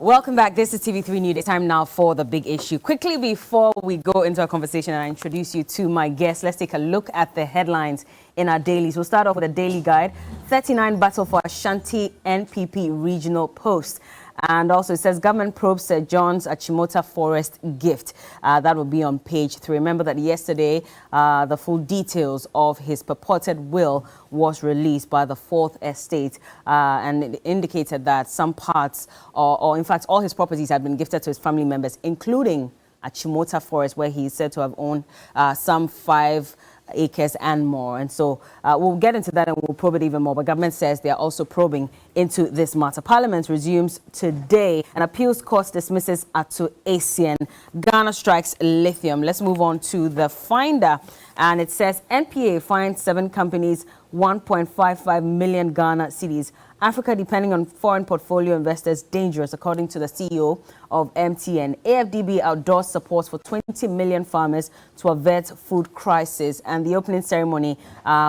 Welcome back. This is TV3Newday. Time now for the big issue. Quickly before we go into our conversation and I introduce you to my guest, let's take a look at the headlines in our dailies. We'll start off with a daily guide. 39 battle for Ashanti NPP regional post. And also it says government probes Sir John's Achimota forest gift. That will be on page 3. Remember that yesterday the full details of his purported will was released by the Fourth Estate, and it indicated that some parts or in fact all his properties had been gifted to his family members, including Achimota forest, where he is said to have owned some 5 acres and more. And so we'll get into that and we'll probe it even more. But government says they are also probing into this matter. Parliament resumes today. An appeals court dismisses Atu Asian. Ghana strikes lithium. Let's move on to the finder. And it says NPA finds 7 companies 1.55 million Ghana cedis. Africa depending on foreign portfolio investors dangerous, according to the CEO of MTN. AFDB outdoors support for 20 million farmers to avert food crisis. And the opening ceremony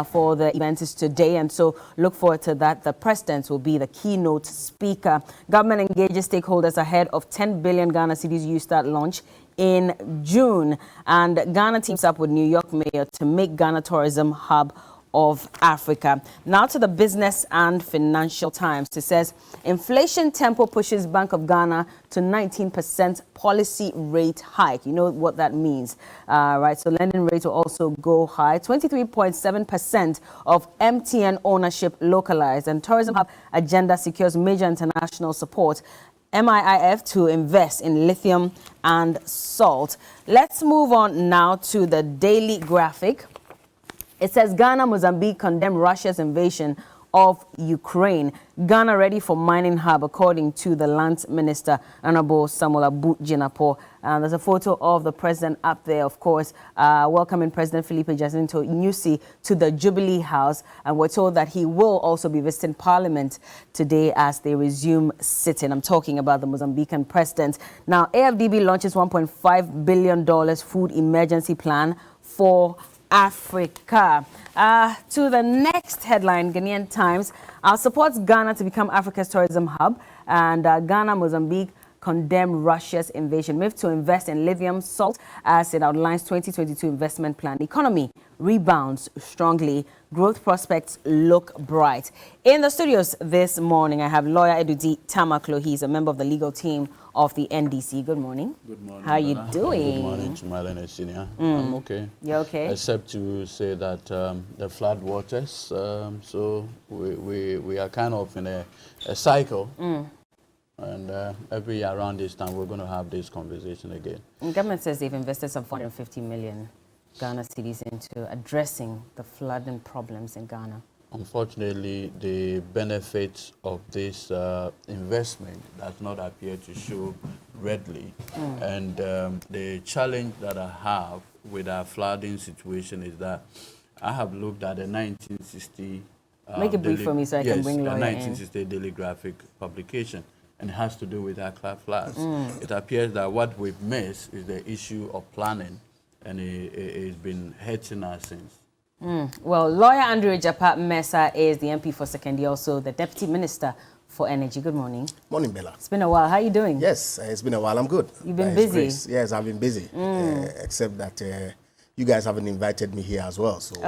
for the event is today. And so look forward to that. The president will be the keynote speaker. Government engages stakeholders ahead of 10 billion Ghana cedis YouStart launch in June. And Ghana teams up with New York mayor to make Ghana tourism hub of Africa. Now to the Business and Financial Times. It says inflation tempo pushes Bank of Ghana to 19% policy rate hike. You know what that means, right? So lending rate will also go high. 23.7% of MTN ownership localized, and tourism hub agenda secures major international support. MIIF to invest in lithium and salt. Let's move on now to the Daily Graphic. It says Ghana, Mozambique condemn Russia's invasion of Ukraine. Ghana ready for mining hub, according to the Land Minister, Honorable Samuel Abu Jinapor. There's a photo of the president up there, of course, welcoming President Felipe Jacinto Nyusi to the Jubilee House. And we're told that he will also be visiting Parliament today as they resume sitting. I'm talking about the Mozambican president. Now, AFDB launches $1.5 billion food emergency plan for Africa. To the next headline, Ghanaian Times supports Ghana to become Africa's tourism hub, and Ghana, Mozambique condemn Russia's invasion. Move to invest in lithium salt as it outlines 2022 investment plan. The economy rebounds strongly. Growth prospects look bright. In the studios this morning, I have lawyer Edudi Tamaklo. He's a member of the legal team of the NDC. Good morning. Good morning. How are you doing? Good morning to my Leonard Senior. I'm okay. You're okay? Except to say that the flood waters, so we are kind of in a cycle. And every year around this time, we're going to have this conversation again. The government says they've invested some 450 million Ghana cedis into addressing the flooding problems in Ghana. Unfortunately, the benefits of this investment does not appear to show readily. And the challenge that I have with our flooding situation is that I have looked at the 1960... Make it brief for me so I can bring lawyer in. 1960 Daily Graphic publication. And it has to do with our floods. It appears that what we've missed is the issue of planning, and it's been hurting us since. Well, lawyer Andrew Japa Mesa is the MP for Sekondi, also the Deputy Minister for Energy. Good morning. Morning, Bella. It's been a while. How are you doing? Yes, it's been a while. I'm good. You've been busy? Grace. Yes, I've been busy. Except that you guys haven't invited me here as well. So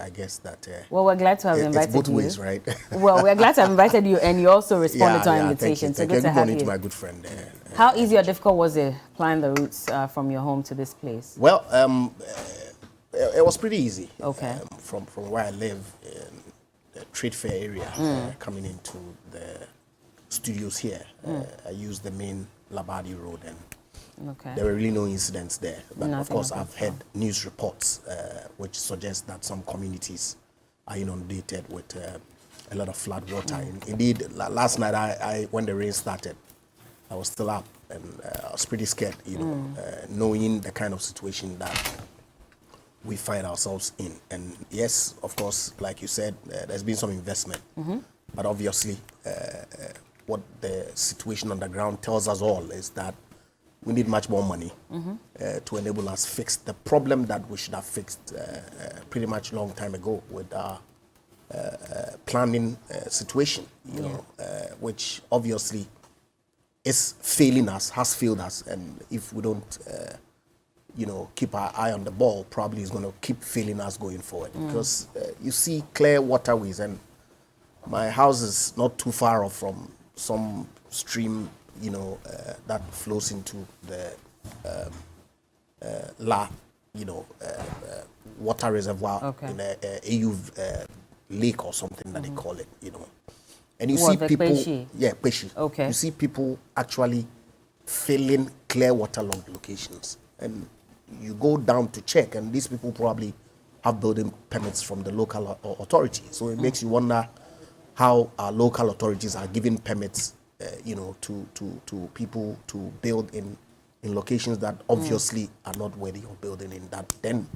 I guess that... well, we're glad to have invited you. It's both ways, right? Well, we're glad to have invited you, and you also responded to our invitation. Thank So you. good to have morning you. to my good friend. How easy or difficult was it planning the routes from your home to this place? Well, it was pretty easy. Okay. From where I live in the Trade Fair area, coming into the studios here, I used the main Labadi Road, and there were really no incidents there. But of course, I've heard news reports which suggest that some communities are inundated with a lot of flood water. Indeed, last night, when the rain started, I was still up, and I was pretty scared, knowing the kind of situation that we find ourselves in. And yes, of course, like you said, there's been some investment. But obviously, what the situation on the ground tells us all is that we need much more money to enable us fix the problem that we should have fixed pretty much long time ago with our planning situation, which obviously is failing us, has failed us, and if we don't, keep our eye on the ball, probably is going to keep failing us going forward. Because you see clear waterways, and my house is not too far off from some stream, that flows into the water reservoir in a AU lake or something that they call it, And you see people, Peshi. Okay. You see people actually filling clear waterlogged locations, and you go down to check, and these people probably have building permits from the local authority. So it makes you wonder how our local authorities are giving permits, to people to build in locations that obviously are not worthy of building in, that then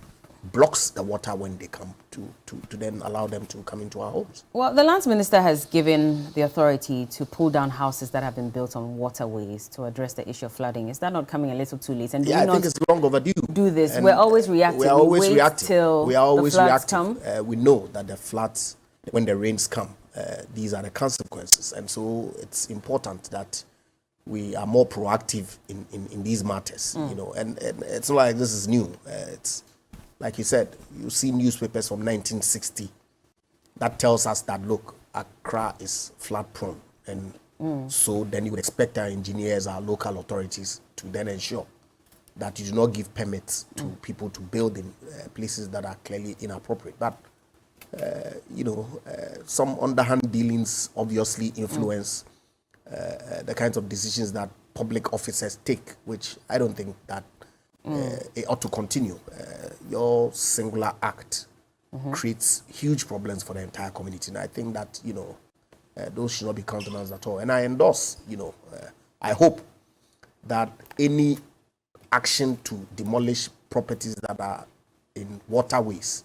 blocks the water when they come to then allow them to come into our homes. Well, the Lands Minister has given the authority to pull down houses that have been built on waterways to address the issue of flooding. Is that not coming a little too late? And I think it's long overdue. Do this. We're always reacting. We are always wait reacting. Till we are always the floods reacting. Come. We know that the floods, when the rains come, these are the consequences. And so it's important that we are more proactive in these matters, and it's not like this is new. It's like you said, you see newspapers from 1960 that tells us that, look, Accra is flood prone. And so then you would expect our engineers, our local authorities to then ensure that you do not give permits to people to build in places that are clearly inappropriate. But, some underhand dealings obviously influence the kinds of decisions that public officers take, which I don't think that it ought to continue. Your singular act creates huge problems for the entire community, and I think that those should not be countenanced at all. And I endorse, I hope that any action to demolish properties that are in waterways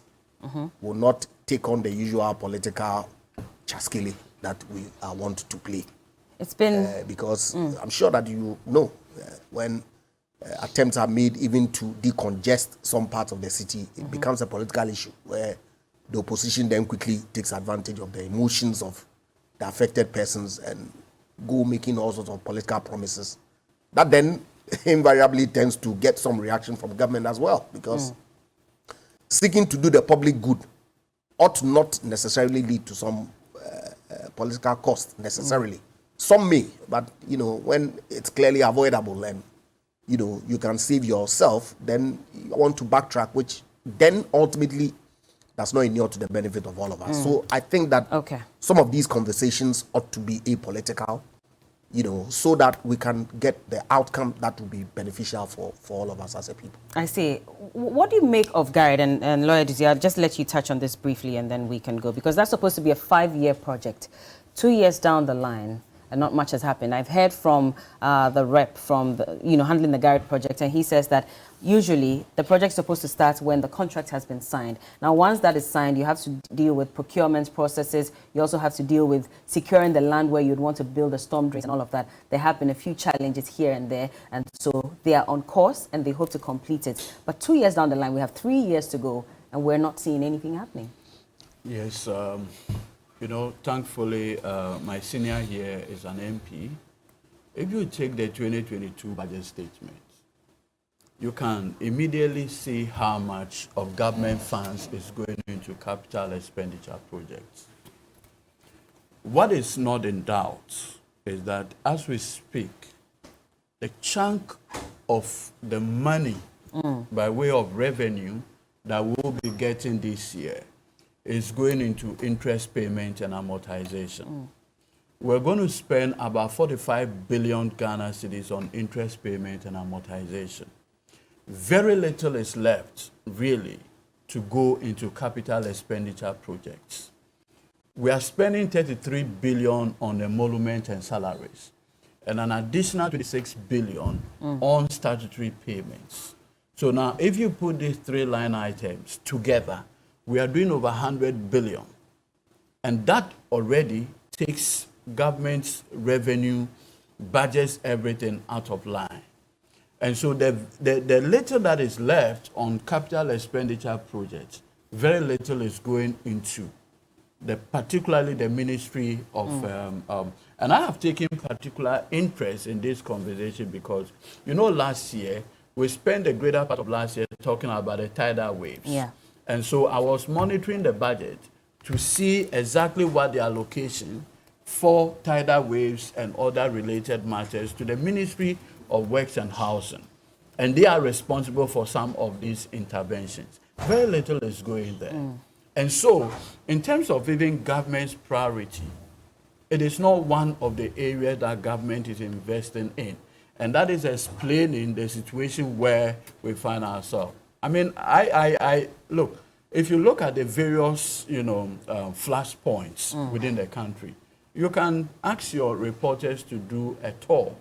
will not take on the usual political chaskele that we want to play. It's been because I'm sure that when attempts are made even to decongest some parts of the city, it becomes a political issue where the opposition then quickly takes advantage of the emotions of the affected persons and go making all sorts of political promises. That then invariably tends to get some reaction from government as well, because seeking to do the public good ought not necessarily lead to some political cost necessarily. Some may, but when it's clearly avoidable and you can save yourself, then you want to backtrack, which then ultimately does not inure to the benefit of all of us. So I think that some of these conversations ought to be apolitical, so that we can get the outcome that will be beneficial for all of us as a people. I see. What do you make of Garrett and Lawyer Dizzy? I'll just let you touch on this briefly and then we can go, because that's supposed to be a 5-year project. 2 years down the line, and not much has happened. I've heard from the rep from handling the Garrett project, and he says that usually the project's supposed to start when the contract has been signed. Now, once that is signed, you have to deal with procurement processes. You also have to deal with securing the land where you'd want to build a storm drain and all of that. There have been a few challenges here and there, and so they are on course and they hope to complete it. But 2 years down the line, we have 3 years to go, and we're not seeing anything happening. Yes. Thankfully, my senior here is an MP. If you take the 2022 budget statement, you can immediately see how much of government funds is going into capital expenditure projects. What is not in doubt is that as we speak, the chunk of the money by way of revenue that we'll be getting this year is going into interest payment and amortization. We're going to spend about 45 billion Ghana cedis on interest payment and amortization. Very little is left, really, to go into capital expenditure projects. We are spending 33 billion on emolument and salaries, and an additional 26 billion on statutory payments. So now, if you put these 3 line items together, we are doing over 100 billion. And that already takes government's revenue, budgets, everything out of line. And so the little that is left on capital expenditure projects, very little is going into particularly the Ministry of, and I have taken particular interest in this conversation because, last year, we spent the greater part of last year talking about the tidal waves. Yeah. And so I was monitoring the budget to see exactly what the allocation for tidal waves and other related matters to the Ministry of Works and Housing. And they are responsible for some of these interventions. Very little is going there. And so, in terms of even government's priority, it is not one of the areas that government is investing in. And that is explaining the situation where we find ourselves. I mean, I look, if you look at the various, flashpoints within the country, you can ask your reporters to do a tour,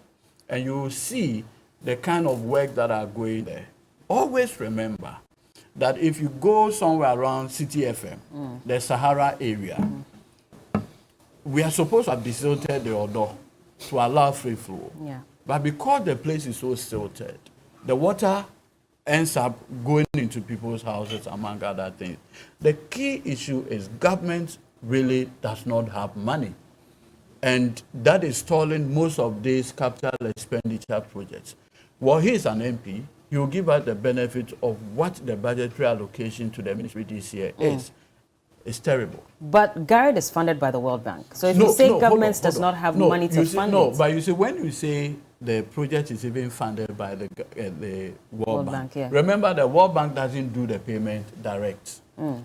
and you will see the kind of work that are going there. Always remember that if you go somewhere around City FM, the Sahara area, we are supposed to have desilted the Odo to allow free flow. Yeah. But because the place is so silted, the water ends up going into people's houses, among other things. The key issue is government really does not have money. And that is stalling most of these capital expenditure projects. Well, he's an MP. He will give us the benefit of what the budgetary allocation to the ministry this year is. It's terrible. But GARD is funded by the World Bank. So if you say government does not have money to fund it. No, but you see, when you say the project is even funded by the World Bank, yeah. Remember, the World Bank doesn't do the payment direct.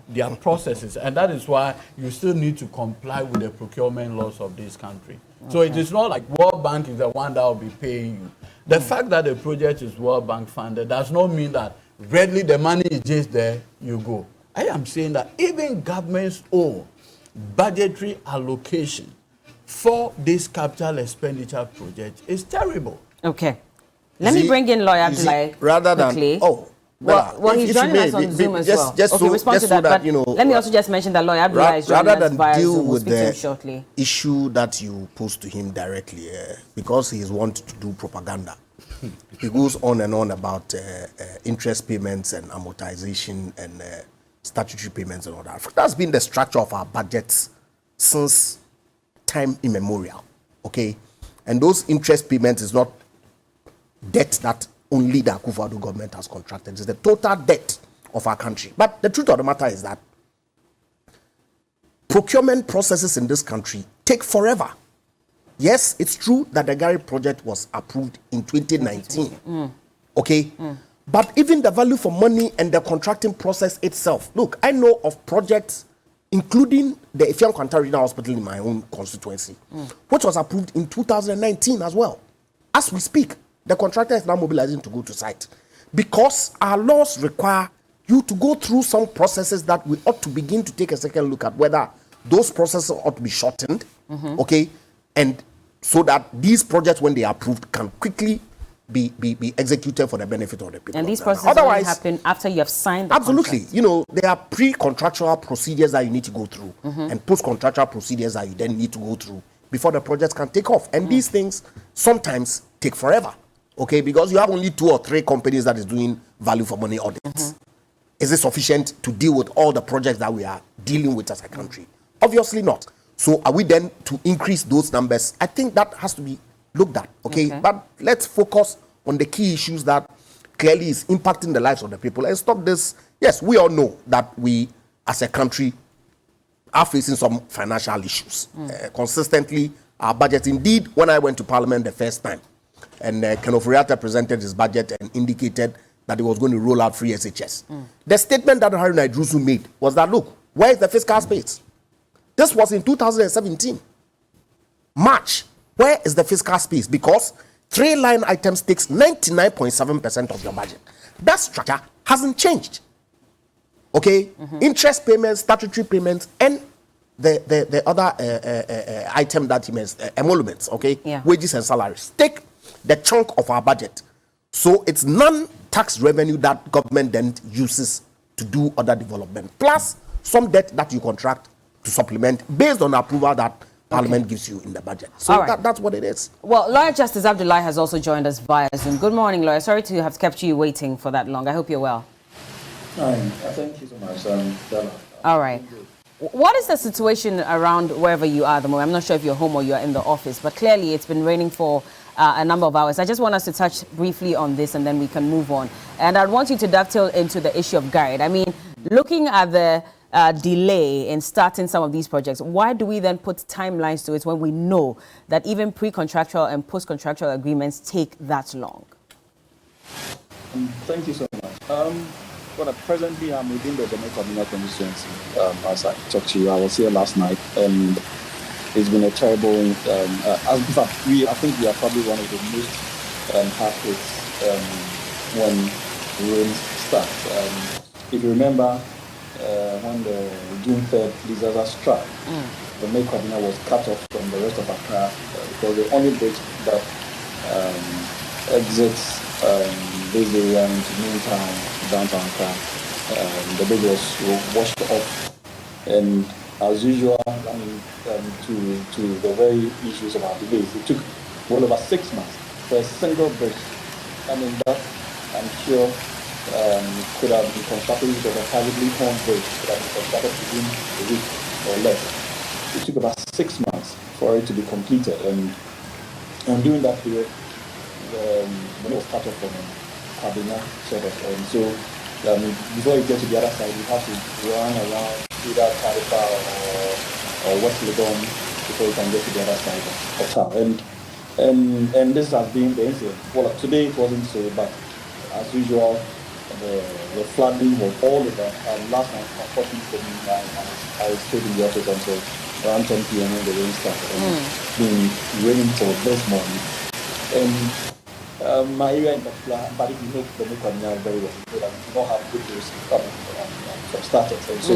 There are processes, and that is why you still need to comply with the procurement laws of this country. Okay. So it is not like World Bank is the one that will be paying you. The fact that the project is World Bank funded does not mean that readily the money is just there, you go. I am saying that even government's own budgetary allocation for this capital expenditure project is terrible. Okay. Let me bring in Lawyer Abdullahi rather quickly. than, well, he's joining us on Zoom as well. Okay, respond to that, but let me also just mention that Lawyer Abdullahi is joining us via Zoom. We'll speak to him shortly. Issue that you pose to him directly, because he is wanting to do propaganda. He goes on and on about interest payments and amortization and statutory payments and all that. That's been the structure of our budgets since time immemorial, okay? And those interest payments is not debt that only the Akufo-Addo government has contracted. It's the total debt of our country. But the truth of the matter is that procurement processes in this country take forever. Yes, it's true that the Gary project was approved in 2019, okay? But even the value for money and the contracting process itself. Look, I know of projects, including the Efiam Kwanta Regional Hospital in my own constituency, which was approved in 2019 as well. As we speak, the contractor is now mobilizing to go to site. Because our laws require you to go through some processes that we ought to begin to take a second look at whether those processes ought to be shortened, okay? And so that these projects, when they are approved, can quickly be executed for the benefit of the people. And these processes only happen after you have signed the absolutely. contract. There are pre-contractual procedures that you need to go through and post-contractual procedures that you then need to go through before the projects can take off. And these things sometimes take forever, okay? Because you have only 2 or 3 companies that is doing value for money audits. Is it sufficient to deal with all the projects that we are dealing with as a country? Obviously not. So are we then to increase those numbers? I think that has to be looked at, okay? But let's focus on the key issues that clearly is impacting the lives of the people and stop this. Yes, we all know that we as a country are facing some financial issues. Consistently, our budget, indeed, when I went to Parliament the first time, and Ken Ofori-Atta presented his budget and indicated that he was going to roll out free SHS. The statement that Harry Naidrusu made was that, look, where is the fiscal space? This was in 2017. March, where is the fiscal space? Because 3 line items takes 99.7% of your budget. That structure hasn't changed. Okay? Interest payments, statutory payments, and the other item that he means, emoluments, okay? Yeah. Wages and salaries. Take the chunk of our budget. So it's non-tax revenue that government then uses to do other development. Plus some debt that you contract to supplement based on approval that Parliament gives you in the budget. So that's what it is. Well, Lawyer Justice Abdullahi has also joined us via Zoom. Good morning, Lawyer. Sorry to have kept you waiting for that long. I hope you're well. Hi, thank you so much, Bella. All right. What is the situation around wherever you are at the moment? I'm not sure if you're home or you're in the office, but clearly it's been raining for a number of hours. I just want us to touch briefly on this and then we can move on. And I want you to dovetail into the issue of guide. I mean, looking at the delay in starting some of these projects, why do we then put timelines to it when we know that even pre-contractual and post-contractual agreements take that long? Thank you so much. Well, presently I'm within the Jamaica constituency. As I talked to you, I was here last night, and it's been a terrible. In fact, I think we are probably one of the most hard hit when rain starts. If you remember, when the June 3rd disaster struck, the main Kaduna was cut off from the rest of Accra because the only bridge that exits this area into main town, downtown Accra, the bridge was washed off. And as usual, I mean, to the very issues of our delays, it took well over 6 months for a single bridge. I mean, that I'm sure could have been constructed with a privately owned bridge, could have been constructed within a week or less. It took about 6 months for it to be completed, and during that period, when it was cut off from Kaduna, sort of, and so before you get to the other side, you have to run around either Tarifa or West Legon before you can get to the other side of town. And this has been the incident. Well, today it wasn't so, but as usual, the flooding was all over. Last night, unfortunately, I stayed in the office until around 10 p.m. when the rain started. And it's been raining for this morning. And my area in particular, but if you know the Kaduna very well, you know that we don't have good roads from starters. And so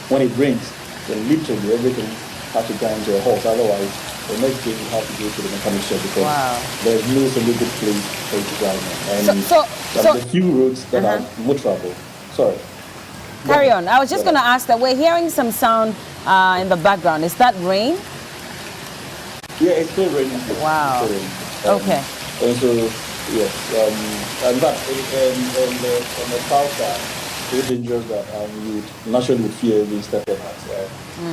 when it rains, then literally everything has to grind to a halt. Otherwise, the next day you have to go to the mechanic shop because there's no single good place for you to drive on. And so the few roads that are motorable. Sorry. Carry on. I was just going to ask that we're hearing some sound in the background. Is that rain? Yeah, it's still raining. Wow. It's still raining. Okay. And so, yes, and that on the south side, it's so dangerous that you naturally would fear being stepped on.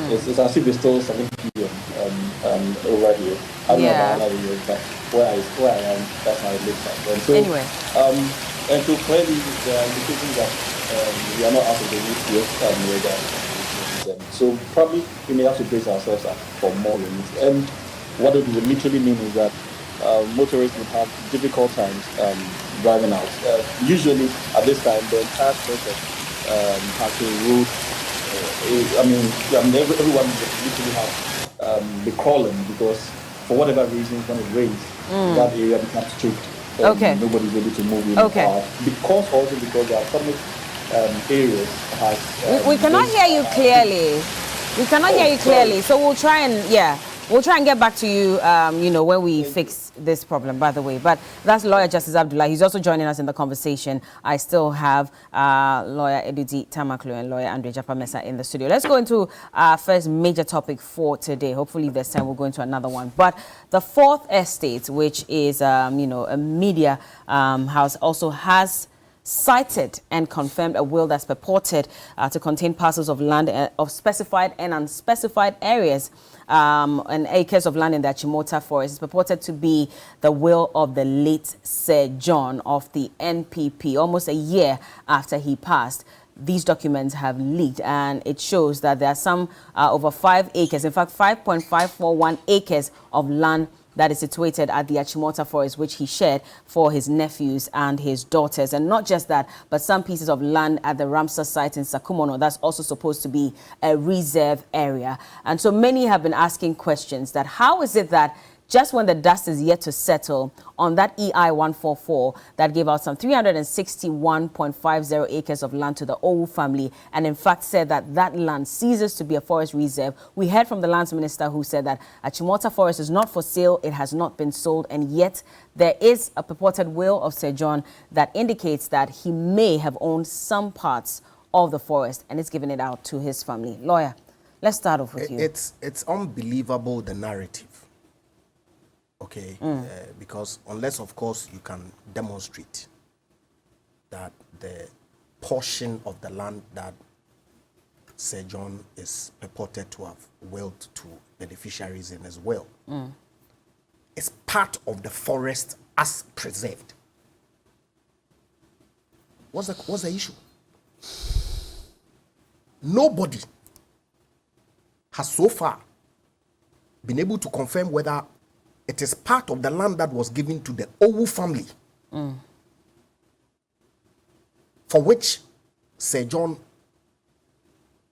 It's as if it's still 7 p.m. Over here. I don't know about another year, but where I am, that's how it looks like. And so, anyway. And so clearly there are indications that we are not out of the woods yet. So probably we may have to brace ourselves up for more rains. And what it would literally mean is that motorists would have difficult times driving out. Usually at this time, the entire stretch of Hake Road, everyone would literally have be crawling because for whatever reason, when it rains, that area becomes choked. Nobody's able to move in. Because there are some areas has. We cannot hear you clearly. We cannot hear you clearly. So we'll try and get back to you, when we fix this problem, by the way. But that's Lawyer Justice Abdullah. He's also joining us in the conversation. I still have Lawyer Edudi Tamaklu and Lawyer Andre Japamesa in the studio. Let's go into our first major topic for today. Hopefully this time we'll go into another one. But the Fourth Estate, which is, a media house, also has cited and confirmed a will that's purported to contain parcels of land of specified and unspecified areas and acres of land in the Achimota forest. It's purported to be the will of the late Sir John of the NPP, almost a year after he passed. These documents have leaked, and it shows that there are some over 5 acres, in fact 5.541 acres of land that is situated at the Achimota forest, which he shared for his nephews and his daughters. And not just that, but some pieces of land at the Ramsar site in Sakumono, that's also supposed to be a reserve area. And so many have been asking questions that how is it that just when the dust is yet to settle on that EI 144 that gave out some 361.50 acres of land to the Owu family, and in fact said that that land ceases to be a forest reserve. We heard from the lands minister who said that Achimota forest is not for sale, it has not been sold, and yet there is a purported will of Sir John that indicates that he may have owned some parts of the forest and is giving it out to his family. Lawyer, let's start off with you. It's unbelievable, the narrative. Okay, because unless, of course, you can demonstrate that the portion of the land that Sir John is purported to have willed to beneficiaries in as well, is part of the forest as preserved. What's the issue? Nobody has so far been able to confirm whether it is part of the land that was given to the Owu family, for which Sir John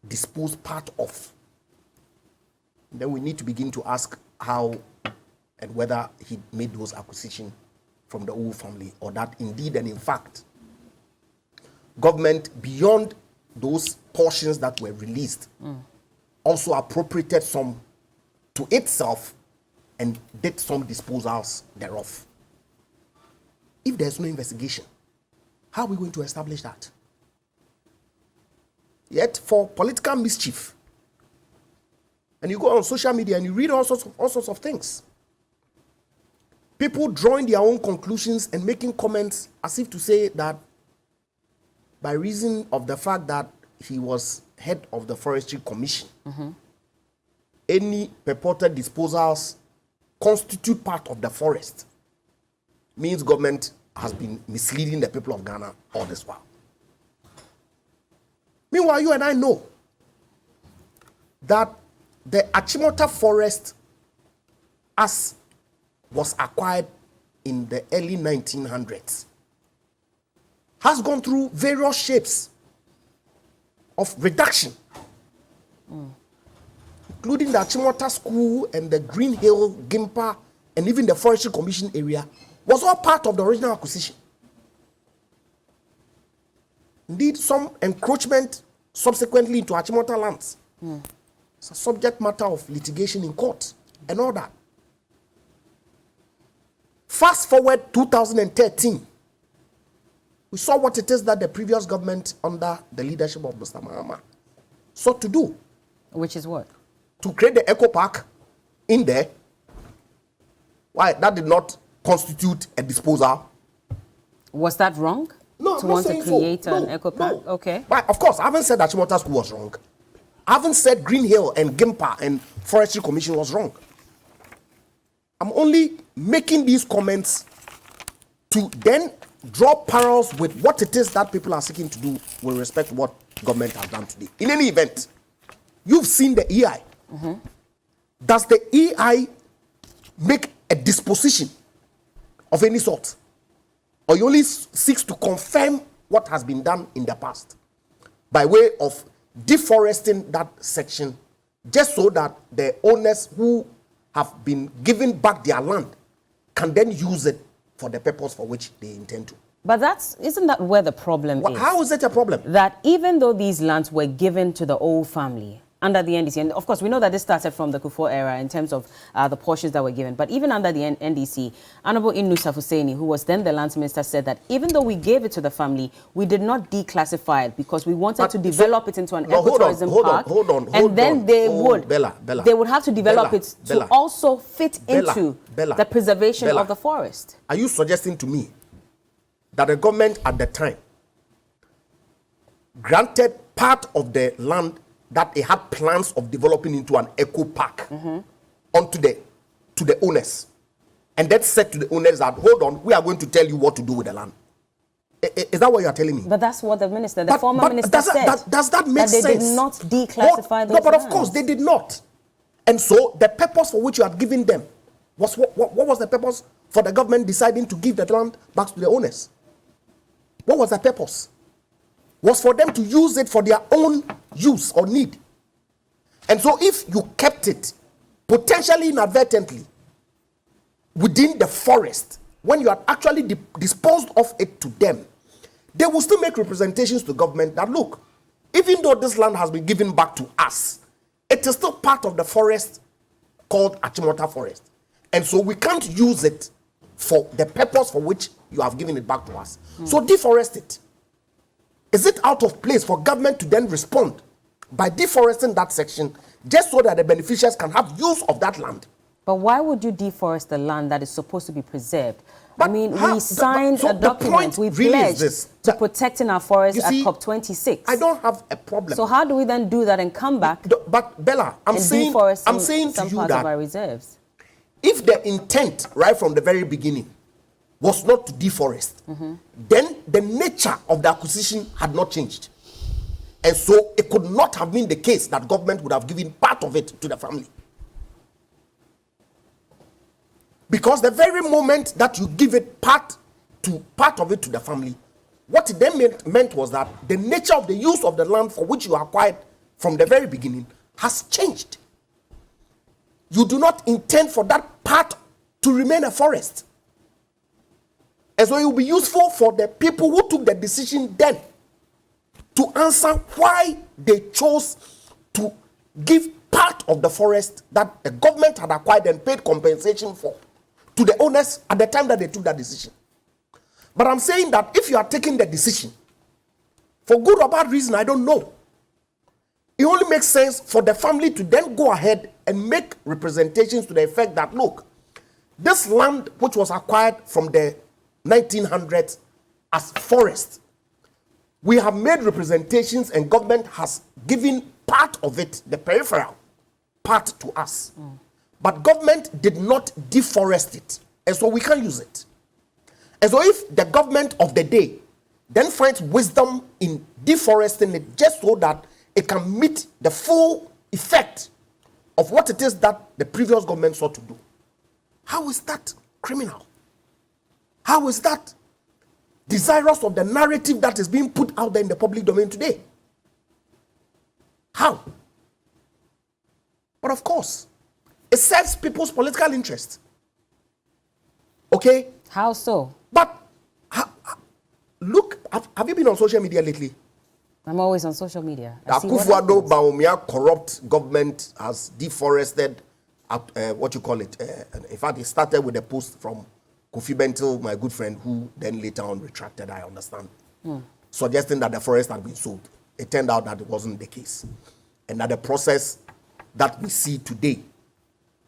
disposed part of. Then we need to begin to ask how and whether he made those acquisitions from the Owu family, or that indeed and in fact government, beyond those portions that were released, also appropriated some to itself and did some disposals thereof. If there's no investigation, how are we going to establish that? Yet for political mischief, and you go on social media and you read all sorts of things, people drawing their own conclusions and making comments as if to say that by reason of the fact that he was head of the Forestry Commission, any purported disposals constitute part of the forest, means government has been misleading the people of Ghana all this while. Meanwhile, you and I know that the Achimota forest, as was acquired in the early 1900s, has gone through various shapes of reduction, including the Achimota School and the Green Hill, Gimpa, and even the Forestry Commission area, was all part of the original acquisition. Indeed, some encroachment subsequently into Achimota lands. It's a subject matter of litigation in court and all that. Fast forward 2013, we saw what it is that the previous government under the leadership of Mr. Mahama sought to do. Which is what? To create the Eco Park in there. Why? That did not constitute a disposal. Was that wrong? No, to I'm not want saying to create so. an Eco Park? No. Okay. But of course, I haven't said that Achimota School was wrong. I haven't said Green Hill and Gimpa and Forestry Commission was wrong. I'm only making these comments to then draw parallels with what it is that people are seeking to do with respect to what government has done today. In any event, you've seen the EI. Does the EI make a disposition of any sort? Or you only seeks to confirm what has been done in the past by way of deforesting that section, just so that the owners who have been given back their land can then use it for the purpose for which they intend to? But isn't that where the problem is? How is it a problem? That even though these lands were given to the old family under the NDC, and of course we know that this started from the Kufuor era in terms of the portions that were given, but even under the NDC, Honorable Innusa Hussaini, who was then the lands minister, said that even though we gave it to the family, we did not declassify it because we wanted to develop it into an ecotourism park. Hold on. And then they would they would have to develop it to also fit into the preservation of the forest. Are you suggesting to me that the government at the time granted part of the land that it had plans of developing into an eco park onto to the owners, and that said to the owners that, hold on, we are going to tell you what to do with the land? Is that what you are telling me? But that's what the former minister said. Does that make sense? They did not declassify those No, but of lands. course they did not. And so the purpose for which you had given them was what was the purpose for the government deciding to give the land back to the owners? What was the purpose? Was for them to use it for their own use or need. And so if you kept it potentially inadvertently within the forest, when you had actually disposed of it to them, they will still make representations to government that, look, even though this land has been given back to us, it is still part of the forest called Achimota Forest. And so we can't use it for the purpose for which you have given it back to us. So deforest it. Is it out of place for government to then respond by deforesting that section just so that the beneficiaries can have use of that land? But why would you deforest the land that is supposed to be preserved? I mean, we signed a document, we really pledged to protecting our forests at COP26. I don't have a problem. So how do we then do that and come back? But Bella, I'm saying to you that our reserves. If the intent right from the very beginning was not to deforest, then the nature of the acquisition had not changed. And so it could not have been the case that government would have given part of it to the family. Because the very moment that you give it part of it to the family, what it then meant was that the nature of the use of the land for which you acquired from the very beginning has changed. You do not intend for that part to remain a forest. And so it will be useful for the people who took the decision then to answer why they chose to give part of the forest that the government had acquired and paid compensation for to the owners at the time that they took that decision. But I'm saying that if you are taking the decision, for good or bad reason, I don't know, it only makes sense for the family to then go ahead and make representations to the effect that, look, this land which was acquired from the 1900s as forest, we have made representations and government has given part of it, the peripheral part, to us. But government did not deforest it, and so we can't use it. And so if the government of the day then finds wisdom in deforesting it just so that it can meet the full effect of what it is that the previous government sought to do, how is that criminal? How is that desirous of the narrative that is being put out there in the public domain today? How? But of course, it serves people's political interest. Okay? How so? But look, have you been on social media lately? I'm always on social media. Akufo-Addo Bawumia corrupt government has deforested, what you call it. In fact, it started with a post from Kofi Bentil, my good friend, who then later on retracted, I understand, suggesting that the forest had been sold. It turned out that it wasn't the case. And that the process that we see today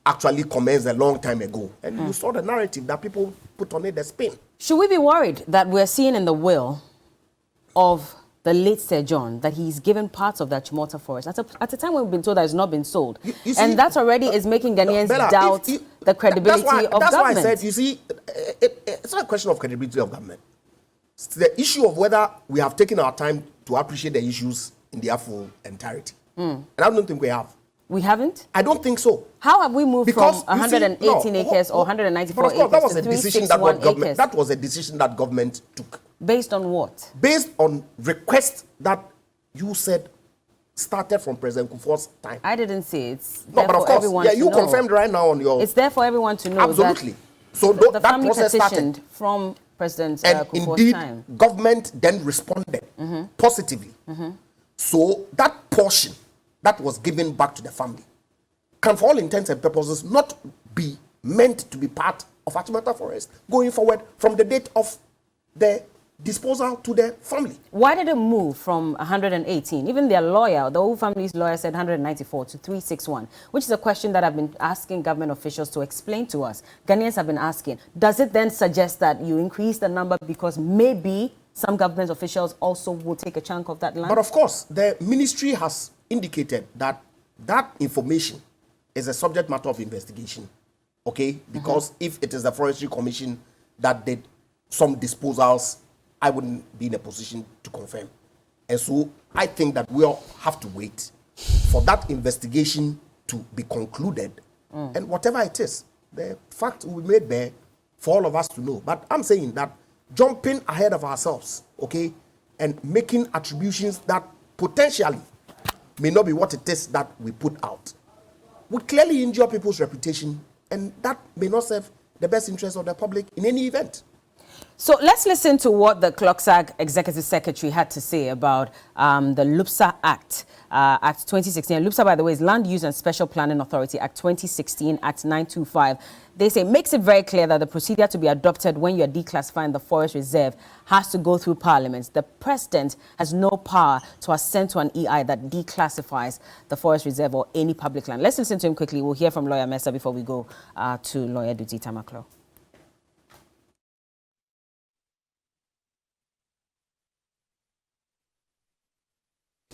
actually commenced a long time ago. And you saw the narrative that people put on it, the spin. Should we be worried that we're seeing in the will of the late Sir John that he's given parts of that Achimota forest at a time when we've been told that it's not been sold? You see, and that already is making Ghanaians doubt the credibility of government. That's why I said, you see, it's not a question of credibility of government. It's the issue of whether we have taken our time to appreciate the issues in their full entirety. And I don't think we have. We haven't? I don't think so. How have we moved from 118 acres or 194 acres that was to a decision that was a decision that government took. Based on what? Based on requests that you said started from President Kufuor's time. I didn't say it's no, but of course, yeah, you confirmed right now on your. It's there for everyone to know. Absolutely. That so the that family process petitioned started from President and Kufuor's indeed, time. Government then responded positively. So that portion that was given back to the family can, for all intents and purposes, not be meant to be part of Achimota Forest going forward from the date of the disposal to the family. Why did it move from 118? Even their lawyer, the whole family's lawyer, said 194 to 361, which is a question that I've been asking government officials to explain to us. Ghanaians have been asking. Does it then suggest that you increase the number because maybe some government officials also will take a chunk of that land? But of course, the ministry has indicated that that information is a subject matter of investigation, okay? Because if it is the Forestry Commission that did some disposals, I wouldn't be in a position to confirm. And so I think that we'll have to wait for that investigation to be concluded. And whatever it is, the fact will be made there for all of us to know. But I'm saying that jumping ahead of ourselves, okay, and making attributions that potentially may not be what it is that we put out would clearly injure people's reputation, and that may not serve the best interest of the public in any event. So let's listen to what the CLOCSAG Executive Secretary had to say about the LUPSA Act, Act 2016. And LUPSA, by the way, is Land Use and Special Planning Authority, Act 2016, Act 925. They say makes it very clear that the procedure to be adopted when you're declassifying the forest reserve has to go through Parliament. The President has no power to assent to an EI that declassifies the forest reserve or any public land. Let's listen to him quickly. We'll hear from Lawyer Mesa before we go to Lawyer Duty Tamaklo.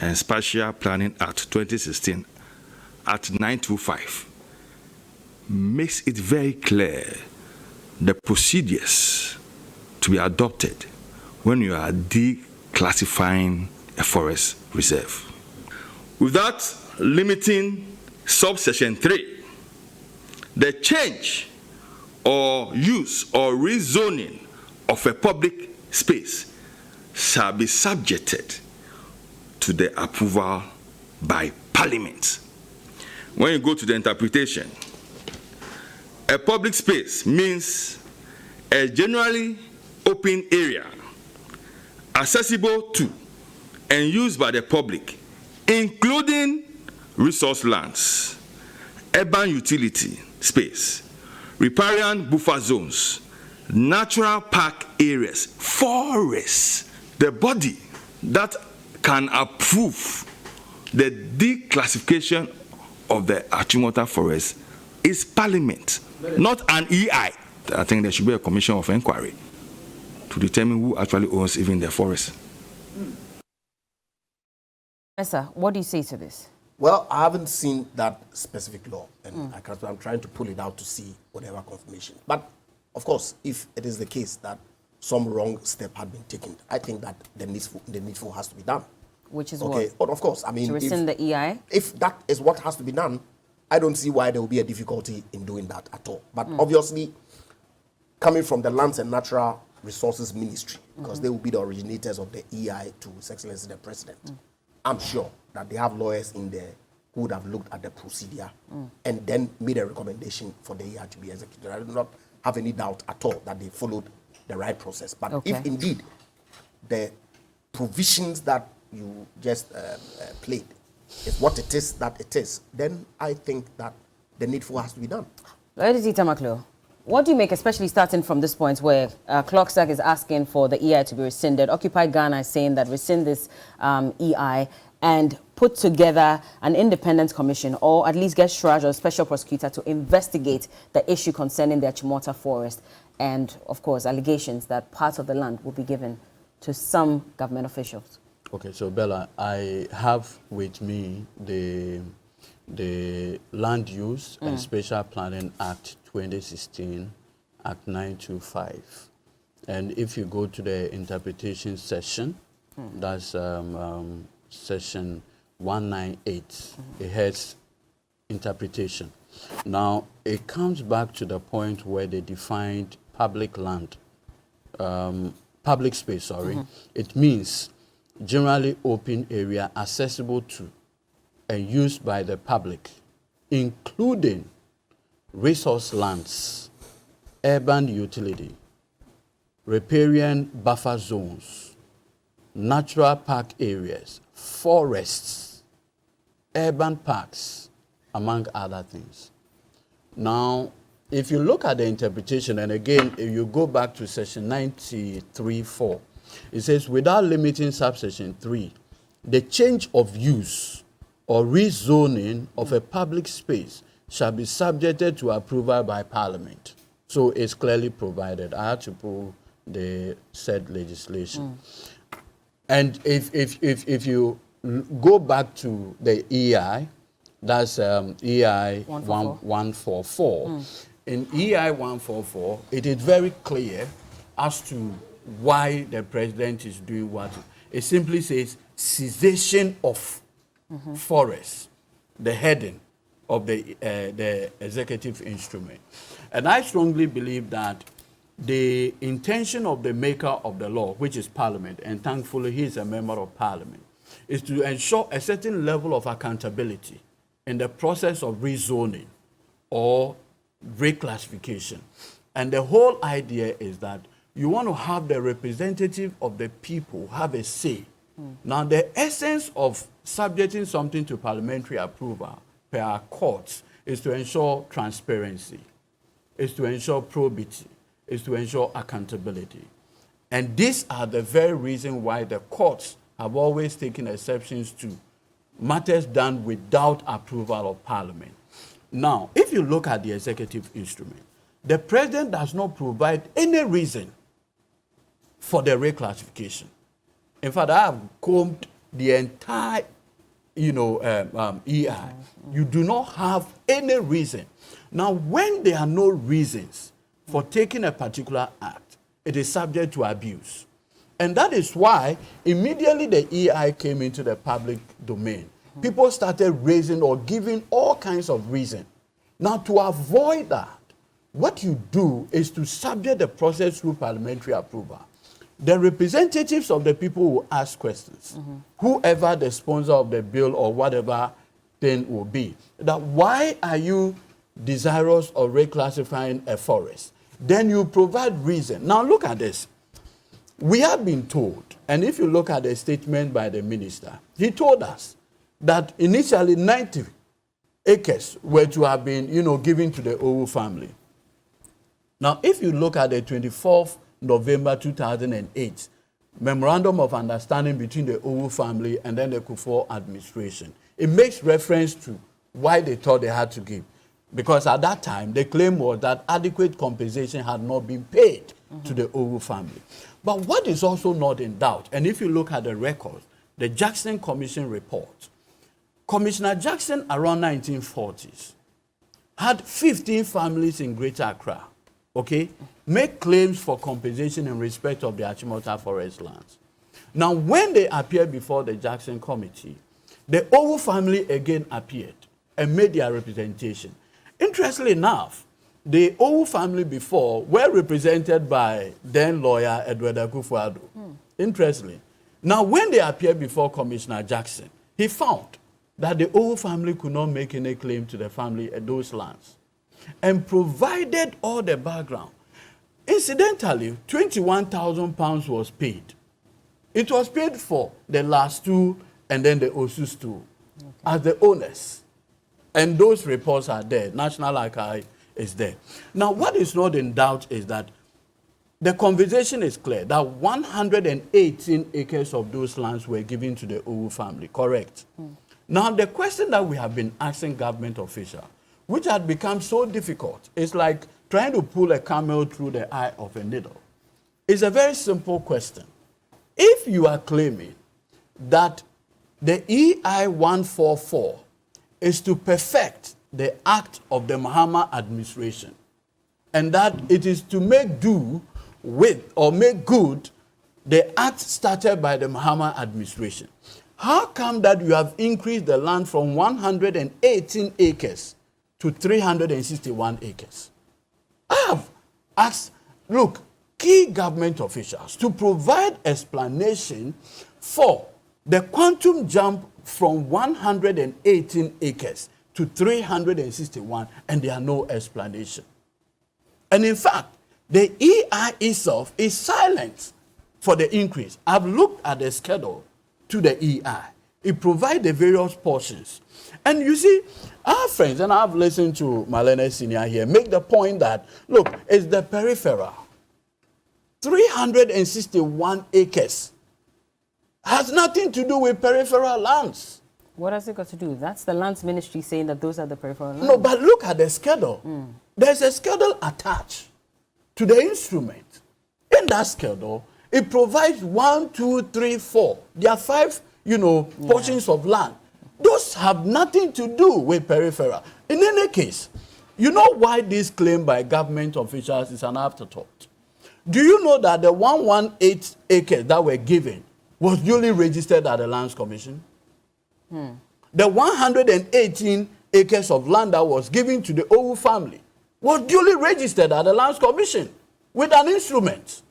and Spatial Planning Act 2016 at 925 makes it very clear the procedures to be adopted when you are declassifying a forest reserve. Without limiting subsection 3, the change or use or rezoning of a public space shall be subjected to the approval by Parliament. When you go to the interpretation, a public space means a generally open area accessible to and used by the public, including resource lands, urban utility space, riparian buffer zones, natural park areas, forests. The body that can approve the declassification of the Achimota forest is Parliament, not an EI. I think there should be a commission of inquiry to determine who actually owns even the forest. Sir, what do you say to this? Well, I haven't seen that specific law, and I'm trying to pull it out to see whatever confirmation. But, of course, if it is the case that some wrong step had been taken, I think that the needful has to be done. Which is okay. what? But, of course, I mean... To rescind the EI? If that is what has to be done, I don't see why there will be a difficulty in doing that at all. But, obviously, coming from the Lands and Natural Resources Ministry, because they will be the originators of the EI to His Excellency the President, I'm sure that they have lawyers in there who would have looked at the procedure and then made a recommendation for the EI to be executed. I do not have any doubt at all that they followed the right process. But if indeed the provisions that you just played is what it is that it is, then I think that the needful has to be done. Lady Tita Maklo, what do you make, especially starting from this point where Clockstack is asking for the EI to be rescinded? Occupy Ghana is saying that rescind this EI and put together an independent commission, or at least get Shraj or a special prosecutor to investigate the issue concerning the Achimota forest and, of course, allegations that parts of the land will be given to some government officials. Okay, so Bella, I have with me the Land Use and Spatial Planning Act 2016 Act 925. And if you go to the interpretation section, that's section 198, it has interpretation. Now, it comes back to the point where they defined public land, public space, sorry. It means generally open area accessible to and used by the public, including resource lands, urban utility, riparian buffer zones, natural park areas, forests, urban parks, among other things. Now, if you look at the interpretation, and again, if you go back to section 93.4, it says, without limiting subsection 3, the change of use or rezoning of a public space shall be subjected to approval by Parliament. So it's clearly provided. I had to pull the said legislation. And if you go back to the EI, that's EI 144. In EI 144, it is very clear as to why the president is doing what. It simply says cessation of forests, the heading of the executive instrument. And I strongly believe that the intention of the maker of the law, which is Parliament, and thankfully he is a member of Parliament, is to ensure a certain level of accountability in the process of rezoning or reclassification. And the whole idea is that you want to have the representative of the people have a say. Now, the essence of subjecting something to parliamentary approval per our courts is to ensure transparency, is to ensure probity, is to ensure accountability. And these are the very reason why the courts have always taken exceptions to matters done without approval of Parliament. Now, if you look at the executive instrument, the president does not provide any reason for the reclassification. In fact, I have combed the entire EI. You do not have any reason. Now, when there are no reasons for taking a particular act, it is subject to abuse. And that is why immediately the EI came into the public domain, people started raising or giving all kinds of reasons. Now, to avoid that, what you do is to subject the process through parliamentary approval. The representatives of the people will ask questions. Whoever the sponsor of the bill or whatever thing will be. That why are you desirous of reclassifying a forest? Then you provide reason. Now look at this. We have been told, and if you look at the statement by the minister, he told us that initially 90 acres were to have been, given to the Owu family. Now, if you look at the 24th November 2008 Memorandum of Understanding between the Owu family and then the Kufuor administration, it makes reference to why they thought they had to give. Because at that time, the claim was that adequate compensation had not been paid to the Owu family. But what is also not in doubt, and if you look at the records, the Jackson Commission report, Commissioner Jackson around 1940s had 15 families in Greater Accra, make claims for compensation in respect of the Achimota forest lands. Now, when they appeared before the Jackson Committee, the Owu family again appeared and made their representation. Interestingly enough, the Owu family before were represented by then lawyer Edward Akufo-Addo. Interestingly. Now, when they appeared before Commissioner Jackson, he found that the Owu family could not make any claim to the family at those lands and provided all the background. Incidentally, £21,000 was paid. It was paid for the last two and then the Osus two as the owners. And those reports are there. National Archive is there. Now, what is not in doubt is that the conversation is clear that 118 acres of those lands were given to the Owu family, correct? Now, the question that we have been asking government officials, which had become so difficult, is like trying to pull a camel through the eye of a needle. It's a very simple question. If you are claiming that the EI 144 is to perfect the act of the Mahama administration, and that it is to make do with or make good the act started by the Mahama administration, how come that you have increased the land from 118 acres to 361 acres? I have asked, look, key government officials to provide explanation for the quantum jump from 118 acres to 361, and there are no explanation. And in fact, the EI itself is silent for the increase. I've looked at the schedule to the EI. It provides the various portions. And you see, our friends, and I've listened to Malene Senior here, make the point that, look, it's the peripheral. 361 acres has nothing to do with peripheral lands. What has it got to do? That's the lands ministry saying that those are the peripheral lands. No, but look at the schedule. There's a schedule attached to the instrument. In that schedule, it provides 1, 2, 3, 4. There are 5, portions of land. Those have nothing to do with peripheral. In any case, you know why this claim by government officials is an afterthought? Do you know that the 118 acres that were given was duly registered at the Lands Commission? The 118 acres of land that was given to the Owu family was duly registered at the Lands Commission with an instrument.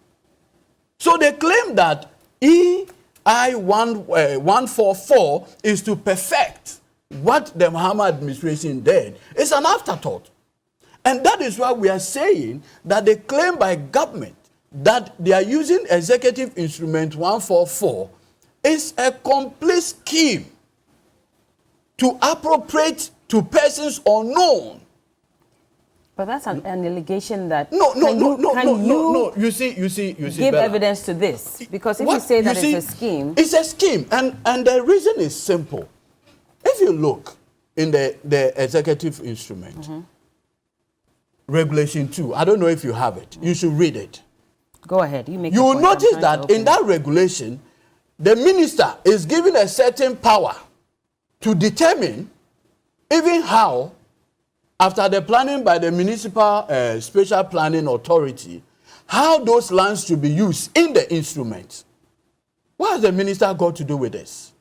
So they claim that EI 144 is to perfect what the Mahama administration did. It's an afterthought. And that is why we are saying that the claim by government that they are using Executive Instrument 144 is a complete scheme to appropriate to persons unknown. But that's an allegation that no. You see, give Bella, evidence to this, because if you say that it's a scheme, it's a scheme, and the reason is simple. If you look in the executive instrument, Regulation 2, I don't know if you have it. You should read it. Go ahead. You will notice that in that regulation, the minister is given a certain power to determine even how, after the planning by the municipal special planning authority, how those lands should be used in the instrument. What has the minister got to do with this?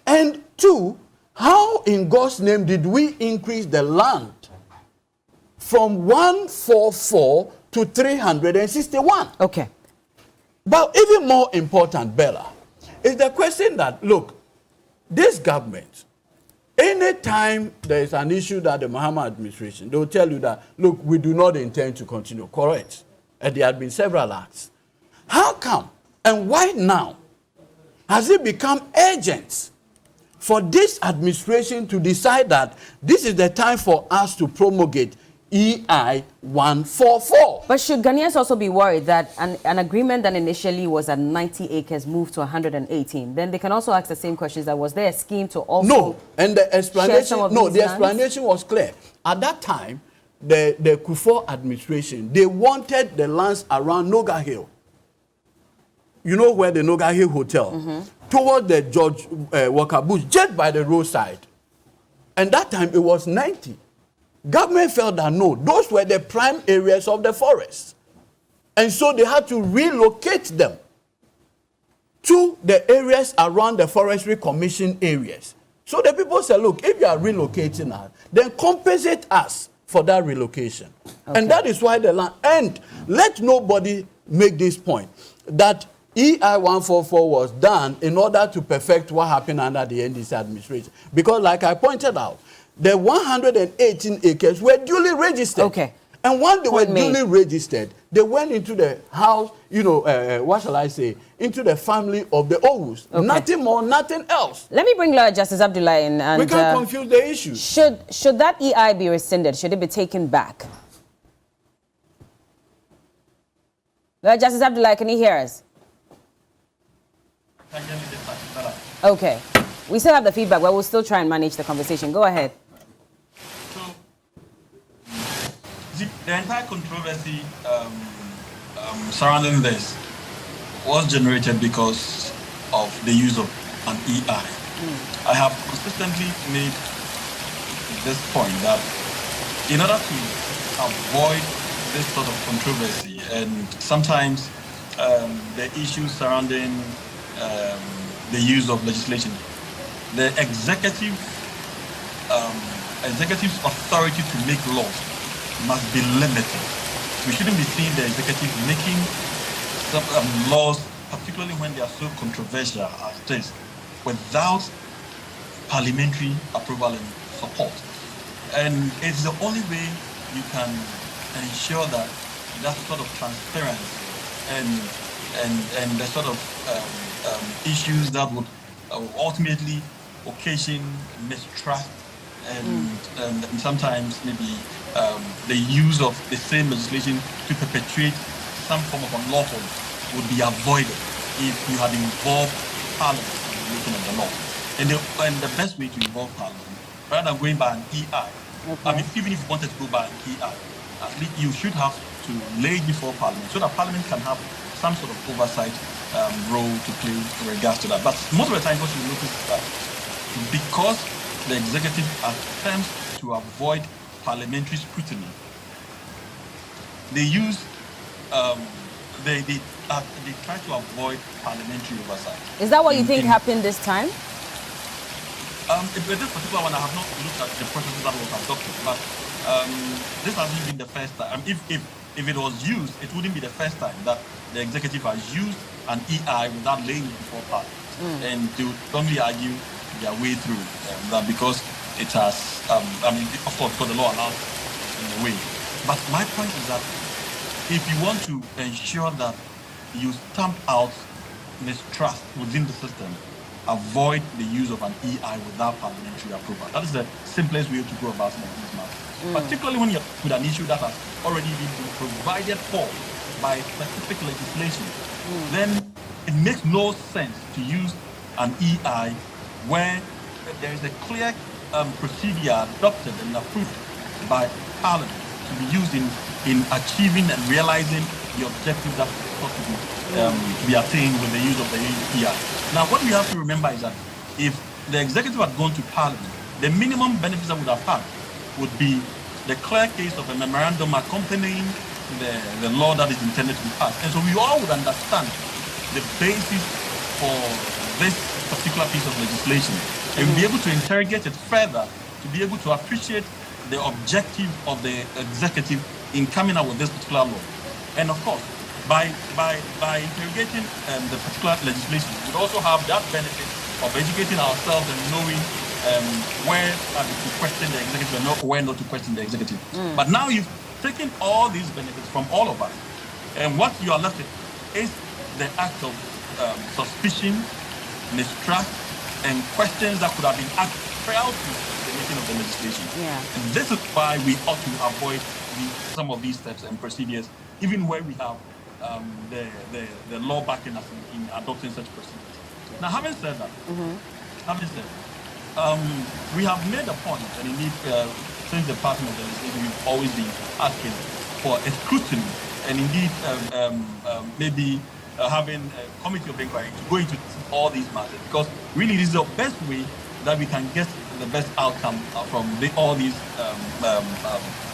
And two, how in God's name did we increase the land from 144 to 361? Okay. But even more important, Bella, is the question that, look, this government, anytime there is an issue that the Mahama administration, they will tell you that, look, we do not intend to continue. Correct. And there have been several acts. How come and why now has it become urgent for this administration to decide that this is the time for us to promulgate EI 144? But should Ghanaians also be worried that an agreement that initially was at 90 acres moved to 118? Then they can also ask the same questions. That was there a scheme to also no, and the explanation the explanation was clear. At that time, the Kufuor administration, they wanted the lands around Noga Hill. You know where the Noga Hill Hotel, toward the George Walker Bush, just by the roadside. And that time it was 90. Government felt that no, those were the prime areas of the forest. And so they had to relocate them to the areas around the Forestry Commission areas. So the people said, look, if you are relocating us, then compensate us for that relocation. Okay. And that is why the land, and let nobody make this point, that EI 144 was done in order to perfect what happened under the NDC administration. Because like I pointed out, the 118 acres were duly registered. Okay. And when they were duly registered, they went into the house, you know, what shall I say, into the family of the Owus. Okay. Nothing more, nothing else. Let me bring Lawyer Justice Abdullah in. And, we can't confuse the issue. Should that EI be rescinded? Should it be taken back? Lawyer Justice Abdullah, can you hear us? Okay. We still have the feedback, but we'll still try and manage the conversation. Go ahead. So, the entire controversy surrounding this was generated because of the use of an EI. I have consistently made this point that in order to avoid this sort of controversy and sometimes the issues surrounding the use of legislation, the executive's authority to make laws must be limited. We shouldn't be seeing the executive making some laws, particularly when they are so controversial as this, without parliamentary approval and support. And it's the only way you can ensure that that sort of transparency and the sort of issues that would ultimately occasion mistrust and sometimes maybe the use of the same legislation to perpetuate some form of unlawful would be avoided if you had involved Parliament in the making of the law. And the best way to involve Parliament, rather than going by an EI, I mean, even if you wanted to go by an EI, at least you should have to lay before Parliament so that Parliament can have some sort of oversight role to play in regards to that. But most of the time, what you notice is that because the executive attempts to avoid parliamentary scrutiny, they use they try to avoid parliamentary oversight. Is that what you think happened this time? With this particular one, I have not looked at the processes that was adopted, but this hasn't been the first time. If it was used, it wouldn't be the first time that the executive has used an EI without laying it before Parliament. And they would strongly argue their way through that because it has, of course, because the law allows in a way. But my point is that if you want to ensure that you stamp out mistrust within the system, avoid the use of an EI without parliamentary approval. That is the simplest way to go about some of these matters. Particularly when you're with an issue that has already been provided for by specific legislation, then it makes no sense to use an EI where there is a clear procedure adopted and approved by Parliament to be used in achieving and realizing the objectives that are supposed to be attained with the use of the EI. Now, what we have to remember is that if the executive had gone to Parliament, the minimum benefits that would have had would be the clear case of a memorandum accompanying the law that is intended to be passed. And so we all would understand the basis for this particular piece of legislation and be able to interrogate it further, to be able to appreciate the objective of the executive in coming out with this particular law. And of course, by interrogating the particular legislation, we would also have that benefit of educating ourselves and knowing where to question the executive and where not to question the executive. But now you've taken all these benefits from all of us, and what you are left with is the act of suspicion, mistrust, and questions that could have been asked prior to the making of the legislation. Yeah. And this is why we ought to avoid some of these steps and procedures, even where we have the law backing us in adopting such procedures. Now, having said that, we have made a point, and indeed, since the passing of the legislation, we've always been asking for a scrutiny, and indeed, maybe having a committee of inquiry to go into all these matters, because really this is the best way that we can get the best outcome from all these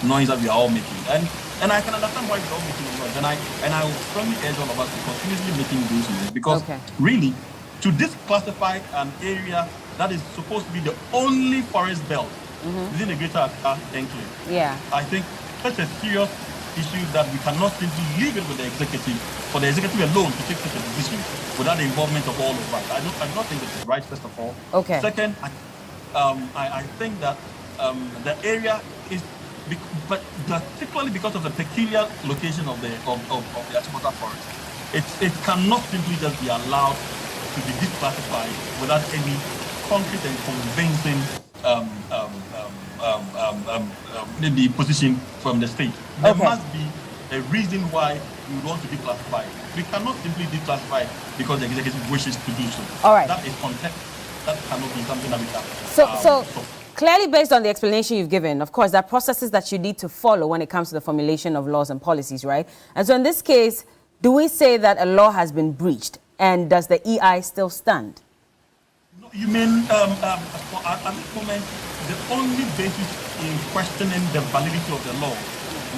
noise that we are all making. And I can understand why we're all making noise, and I will strongly urge all of us to continuously making those noise, because really, to disclassify an area that is supposed to be the only forest belt within the greater Accra enclave, I think such a serious issue that we cannot simply leave it with the executive, for the executive alone to take such a decision without the involvement of all of us. I do not think this is right, first of all. Second, I think that the area is, but particularly because of the peculiar location of the Achimota forest, it cannot simply just be allowed to be declassified without any concrete and convincing maybe position from the state. There must be a reason why we would want to declassify it. We cannot simply declassify it because the executive wishes to do so. All right. That is context. That cannot be something that we can. So clearly, based on the explanation you've given, of course, there are processes that you need to follow when it comes to the formulation of laws and policies, right? And so in this case, do we say that a law has been breached, and does the EI still stand? No, you mean at this moment, the only basis in questioning the validity of the law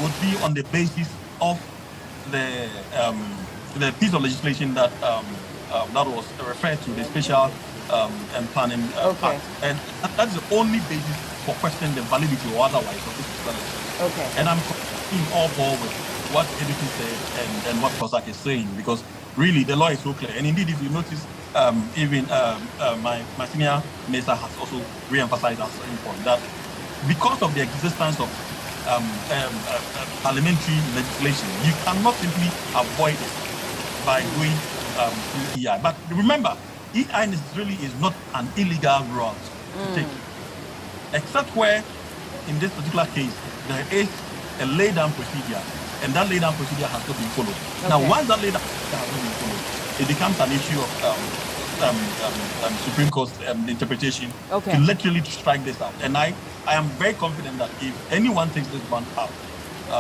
would be on the basis of the piece of legislation that that was referred to, the special and planning act, and that's the only basis for questioning the validity or otherwise of this legislation. And I'm in all ball with what Edith said and what Cossack is saying, because really the law is so clear. And indeed, if you notice, even my senior minister has also re-emphasized that same point, that because of the existence of parliamentary legislation, you cannot simply avoid it by going through EI. But remember, EI necessarily is not an illegal route to take, except where, in this particular case, there is a lay-down procedure, and that lay-down procedure has not been followed. Now, once that lay-down procedure has not been followed, it becomes an issue of Supreme Court interpretation to literally strike this out. And I am very confident that if anyone takes this one up,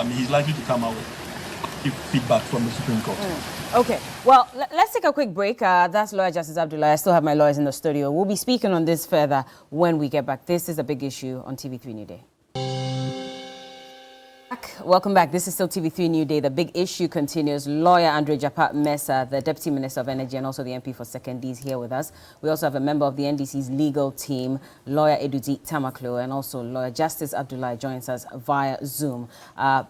he's likely to come out with feedback from the Supreme Court. Okay, well, let's take a quick break. That's Lawyer Justice Abdullah. I still have my lawyers in the studio. We'll be speaking on this further when we get back. This is a big issue on TV3Newday. Welcome back. This is still TV3Newday. The big issue continues. Lawyer Andre Japat Mensah, the Deputy Minister of Energy and also the MP for Second D, is here with us. We also have a member of the NDC's legal team, Lawyer Edudi Tamaklo, and also Lawyer Justice Abdullah joins us via Zoom.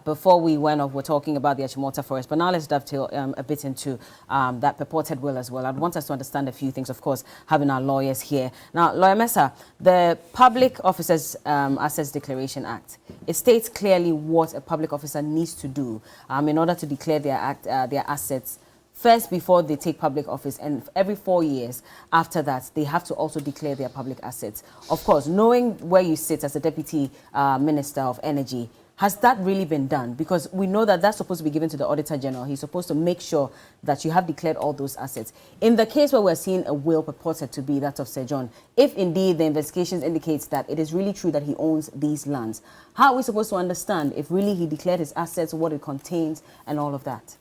Before we went off, we're talking about the Achimota forest, but now let's dovetail a bit into that purported will as well. I'd want us to understand a few things, of course, having our lawyers here. Now, Lawyer Mensah, the Public Officers Assets Declaration Act, it states clearly what a public officer needs to do in order to declare their assets first before they take public office, and every 4 years after that they have to also declare their public assets. Of course, knowing where you sit as the Deputy Minister of Energy, has that really been done? Because we know that that's supposed to be given to the Auditor General. He's supposed to make sure that you have declared all those assets. In the case where we're seeing a will purported to be that of Sir John, if indeed the investigations indicates that it is really true that he owns these lands, how are we supposed to understand if really he declared his assets, what it contains, and all of that?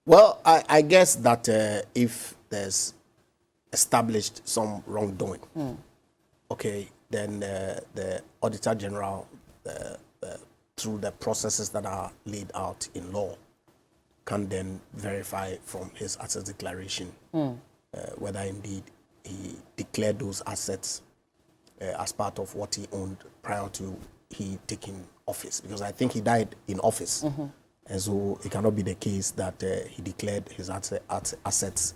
Well, I guess that if there's established some wrongdoing, okay, then the Auditor General, through the processes that are laid out in law, can then verify from his asset declaration whether indeed he declared those assets as part of what he owned prior to he taking office. Because I think he died in office. And so it cannot be the case that he declared his assets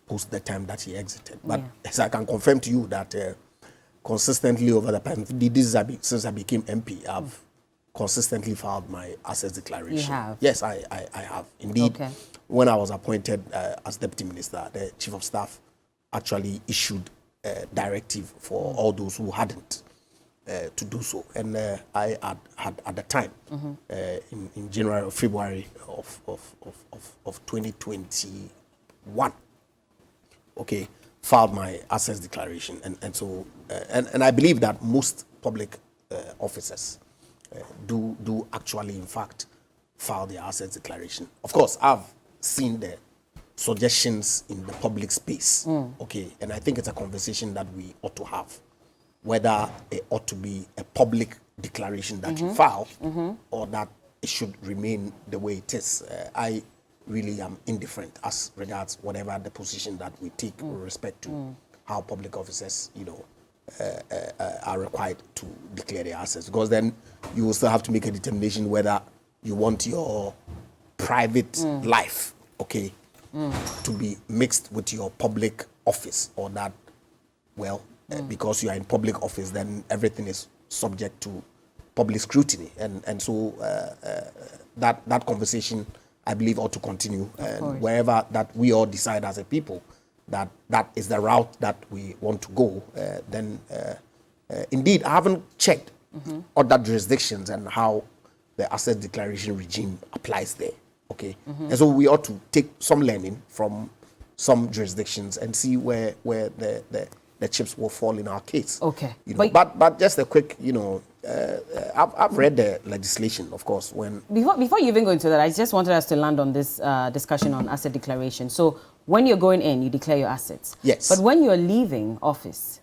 post the time that he exited. But as I can confirm to you that consistently over the time, since I became MP, I've consistently filed my assets declaration. You have? Yes, I have. Indeed, when I was appointed as Deputy Minister, the Chief of Staff actually issued a directive for all those who hadn't to do so. And I had at the time, in January or February of 2021, okay, filed my assets declaration. And so, and I believe that most public officers do actually, in fact, file their assets declaration. Of course, I've seen the suggestions in the public space, okay, and I think it's a conversation that we ought to have, whether it ought to be a public declaration that you file or that it should remain the way it is. I really am indifferent as regards whatever the position that we take with respect to how public officers, you know, are required to declare their assets, because then you will still have to make a determination whether you want your private life, okay, to be mixed with your public office, or that, well, because you are in public office, then everything is subject to public scrutiny, and so that conversation, I believe, ought to continue, and wherever that we all decide as a people that is the route that we want to go, then indeed, I haven't checked other jurisdictions and how the asset declaration regime applies there, okay? And so we ought to take some learning from some jurisdictions and see where the chips will fall in our case. Okay. You know, but just a quick, you know, I've read the legislation, of course. When before you even go into that, I just wanted us to land on this discussion on asset declaration. So when you're going in, you declare your assets. Yes. But when you're leaving office,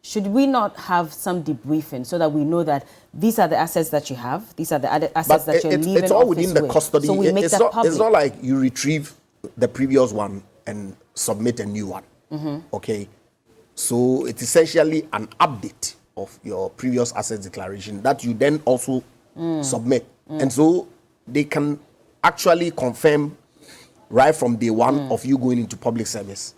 should we not have some debriefing so that we know that these are the assets that you have, these are the other assets that you're leaving it's all office within the with. custody. So we make it's that not, public. It's not like you retrieve the previous one and submit a new one. Okay. So it's essentially an update of your previous assets declaration that you then also submit. And so they can actually confirm right from day one of you going into public service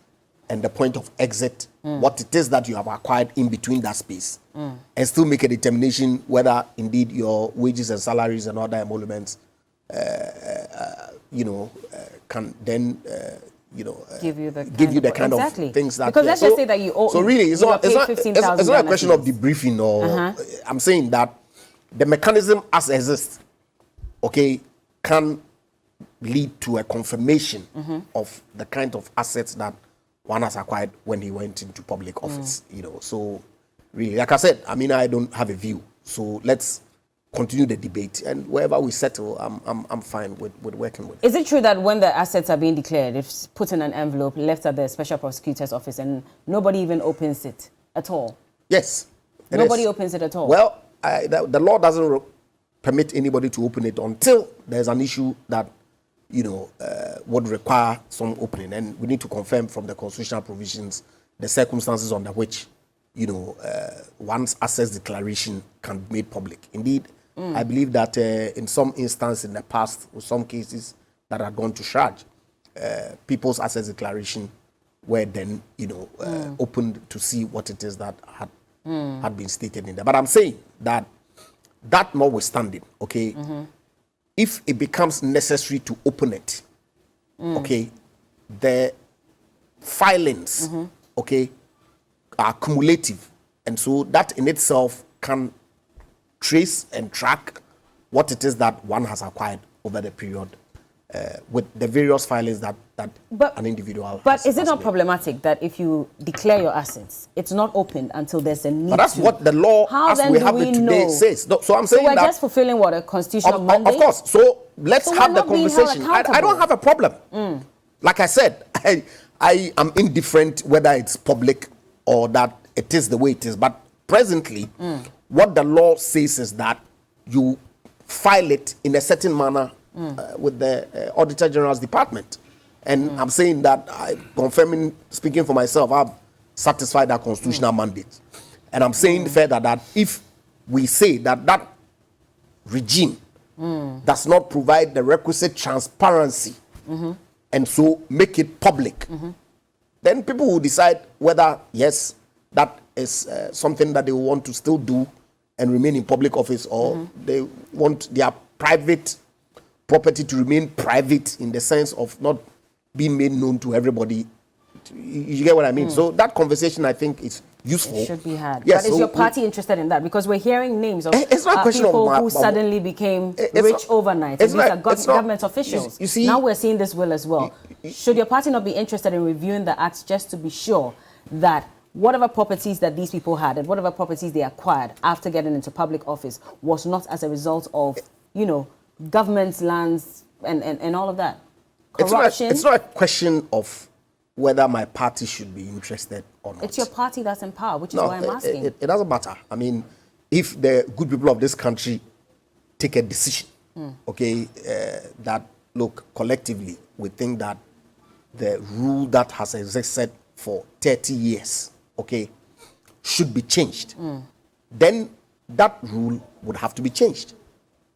and the point of exit, what it is that you have acquired in between that space, and still make a determination whether indeed your wages and salaries and other emoluments, can then, give you the kind of things that. Because let's just say that you owe. So really, it's not a question of debriefing or. I'm saying that the mechanism as exists, okay, can lead to a confirmation of the kind of assets that one has acquired when he went into public office. You know, so really, like I said, I mean, I don't have a view. So let's continue the debate, and wherever we settle, I'm fine with working with. Is it true that when the assets are being declared, it's put in an envelope, left at the Special Prosecutor's office, and nobody even opens it at all? Yes. Nobody opens it at all? Well, the law doesn't permit anybody to open it until there's an issue that, would require some opening. And we need to confirm from the constitutional provisions the circumstances under which, one's assets declaration can be made public. Indeed, I believe that in some instances in the past, with some cases that had gone to charge, people's assets declaration were then, opened to see what it is that had been stated in there. But I'm saying that notwithstanding, okay, if it becomes necessary to open it, okay, the filings, okay, are cumulative. And so that in itself can trace and track what it is that one has acquired over the period with the various filings that an individual has. But is it not made. Problematic that if you declare your assets, it's not opened until there's a need? But that's what the law, as we have it today, says. So I'm saying we're that just fulfilling what a constitutional mandate. Of course. So let's have the conversation. I don't have a problem. Like I said, I am indifferent whether it's public or that it is the way it is. But presently, what the law says is that you file it in a certain manner with the Auditor General's department. And I'm saying that, confirming, speaking for myself, I've satisfied that constitutional mandate. And I'm saying further that if we say that that regime does not provide the requisite transparency and so make it public, then people will decide whether, yes, that is something that they want to still do and remain in public office, or they want their private property to remain private in the sense of not being made known to everybody. You get what I mean? So that conversation, I think, is useful. It should be had. Yes, but is so your party interested in that? Because we're hearing names of it's not a question people of who suddenly became rich overnight. These are government officials. You see, now we're seeing this will as well. Should your party not be interested in reviewing the acts just to be sure that whatever properties that these people had and whatever properties they acquired after getting into public office was not as a result of, you know, government's lands and all of that? Corruption? It's not a question of whether my party should be interested or not. It's your party that's in power, which is why I'm asking. It doesn't matter. I mean, if the good people of this country take a decision, okay, that, look, collectively, we think that the rule that has existed for 30 years, okay, should be changed, then that rule would have to be changed.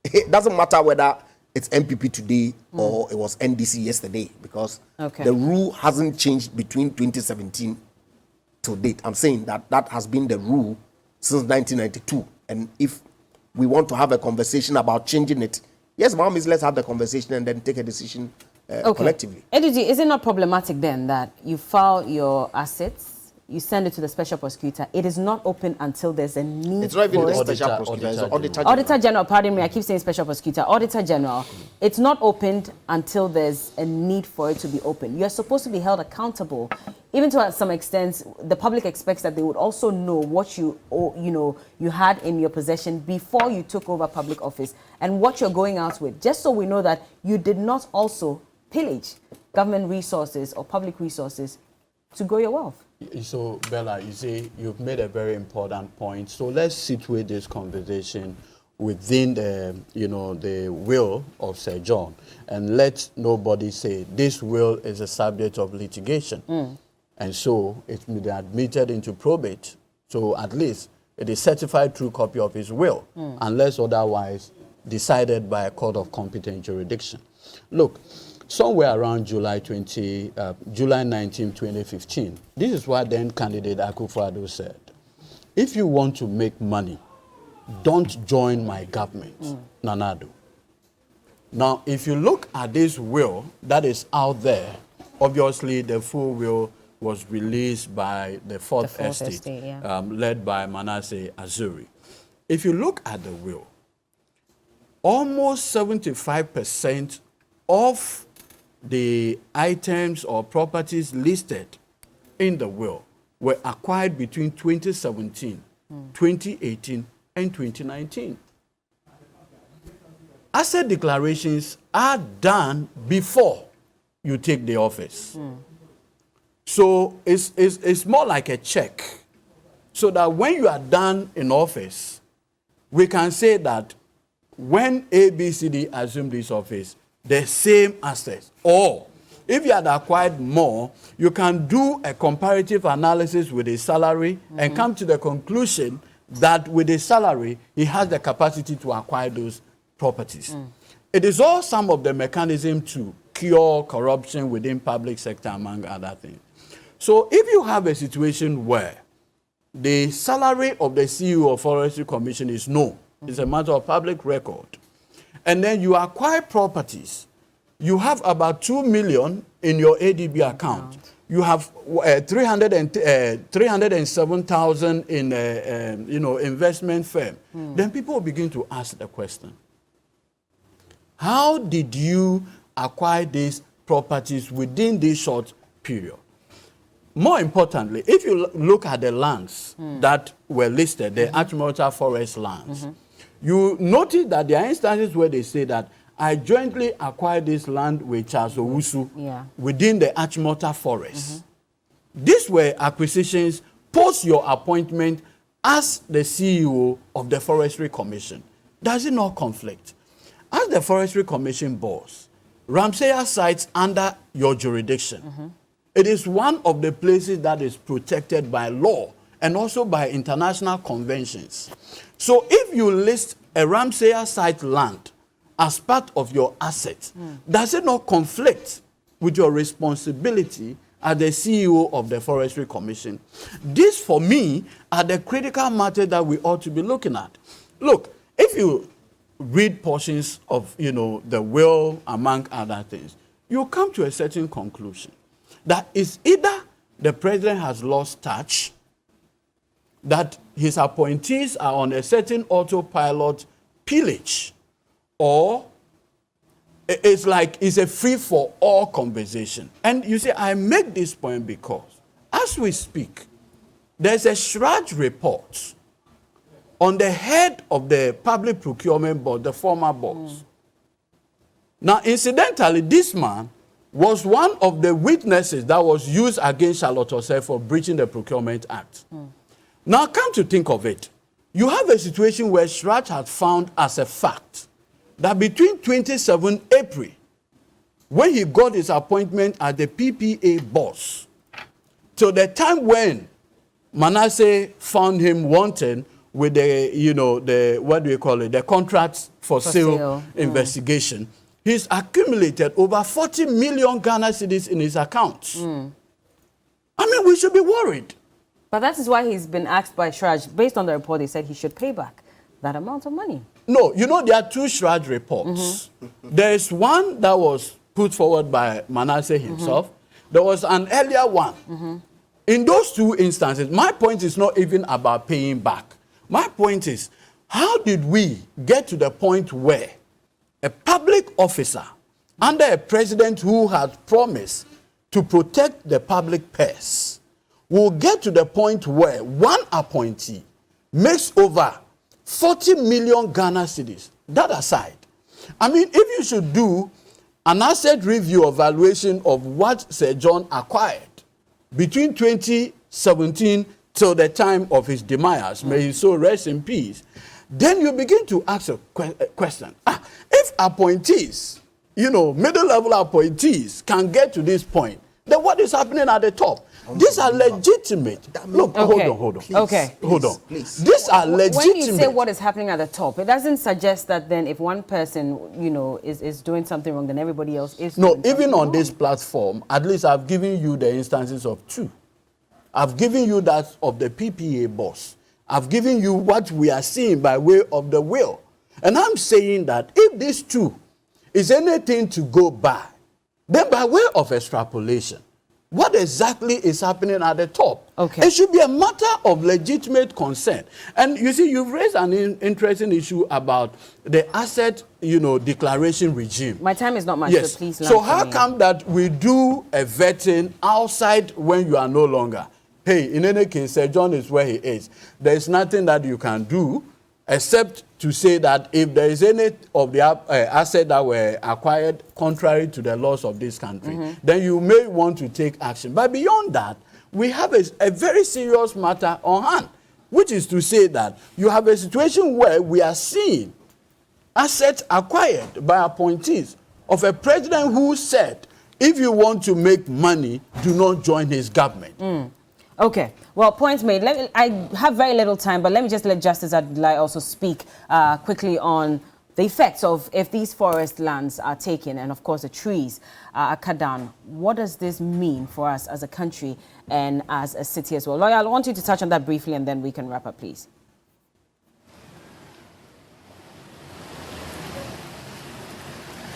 It doesn't matter whether it's MPP today or it was NDC yesterday, because the rule hasn't changed between 2017 to date. I'm saying that that has been the rule since 1992. And if we want to have a conversation about changing it, yes, Mohammed, let's have the conversation and then take a decision collectively. Edudi, is it not problematic then that you file your assets, you send it to the special prosecutor, it is not open until there's a need? It's not even the special prosecutor, it's the Auditor General. Auditor General, pardon me, I keep saying special prosecutor. Auditor General, it's not opened until there's a need for it to be open. You're supposed to be held accountable. Even to some extent, the public expects that they would also know what you had in your possession before you took over public office and what you're going out with, just so we know that you did not also pillage government resources or public resources to grow your wealth. So, Bella, you see, you've made a very important point. So let's situate this conversation within the, the will of Sir John, and let nobody say this will is a subject of litigation. And so it's been admitted into probate. So at least it is certified true copy of his will, unless otherwise decided by a court of competent jurisdiction. Look, somewhere around July 19, 2015, this is what then candidate Akufo-Addo said: if you want to make money, don't join my government, Nana Addo. Now, if you look at this will that is out there, obviously the full will was released by the Fourth Estate, led by Manasseh Azuri. If you look at the will, almost 75% of the items or properties listed in the will were acquired between 2017, 2018, and 2019. Asset declarations are done before you take the office. So it's more like a check, so that when you are done in office, we can say that when ABCD assumed this office, the same assets, or if you had acquired more, you can do a comparative analysis with his salary and come to the conclusion that with his salary, he has the capacity to acquire those properties. It is all some of the mechanism to cure corruption within public sector, among other things. So if you have a situation where the salary of the CEO of Forestry Commission is known, it's a matter of public record, and then you acquire properties, you have about 2 million in your ADB account. You have 307,000 in investment firm. Then people begin to ask the question: how did you acquire these properties within this short period? More importantly, if you look at the lands that were listed, the Achimota forest lands, you notice that there are instances where they say that I jointly acquired this land with Charles Owusu within the Achimota forest. These were acquisitions post your appointment as the CEO of the Forestry Commission, does it not conflict? As the Forestry Commission boss, Ramsey sites under your jurisdiction. It is one of the places that is protected by law and also by international conventions. So if you list a Ramsey site land as part of your assets, does it not conflict with your responsibility as the CEO of the Forestry Commission? This, for me, are the critical matters that we ought to be looking at. Look, if you read portions of, the will, among other things, you come to a certain conclusion that is either the president has lost touch, that his appointees are on a certain autopilot pillage, or it's like it's a free-for-all conversation. And you see, I make this point because, as we speak, there's a Shraj report on the head of the Public Procurement Board, the former boss. Now, incidentally, this man was one of the witnesses that was used against Charlotte Osei for breaching the Procurement Act. Now, come to think of it, you have a situation where Shraj had found as a fact that between 27 April, when he got his appointment as the PPA boss, till the time when Manasseh found him wanted with the, what do you call it, the contracts for sale investigation, he's accumulated over 40 million Ghana cedis in his accounts. I mean, we should be worried. But that is why he's been asked by Shraj, based on the report, he said he should pay back that amount of money. No, there are two Shraj reports. There's one that was put forward by Manasseh himself. There was an earlier one. In those two instances, my point is not even about paying back. My point is, how did we get to the point where a public officer under a president who had promised to protect the public purse will get to the point where one appointee makes over 40 million Ghana cedis? That aside, I mean, if you should do an asset review evaluation of what Sir John acquired between 2017 till the time of his demise, may he so rest in peace, then you begin to ask a question. If appointees, middle-level appointees can get to this point, then what is happening at the top? These are legitimate. Look, hold on. Please. These are legitimate. When you say what is happening at the top, it doesn't suggest that then if one person, is doing something wrong, then everybody else is. No, even on this platform, at least I've given you the instances of two. I've given you that of the PPA boss. I've given you what we are seeing by way of the will. And I'm saying that if this two is anything to go by, then by way of extrapolation, what exactly is happening at the top? It should be a matter of legitimate concern. And you see, you've raised an interesting issue about the asset, declaration regime. My time is not much, yes. So please. So how come that we do a vetting outside when you are no longer? Hey, in any case, Sir John is where he is. There is nothing that you can do except to say that if there is any of the assets that were acquired contrary to the laws of this country, then you may want to take action. But beyond that, we have a very serious matter on hand, which is to say that you have a situation where we are seeing assets acquired by appointees of a president who said, if you want to make money, do not join his government. Okay, well, points made. I have very little time, but let me just let Justice Adulai also speak quickly on the effects of if these forest lands are taken and, of course, the trees are cut down. What does this mean for us as a country and as a city as well? Lawyer, I want you to touch on that briefly and then we can wrap up, please.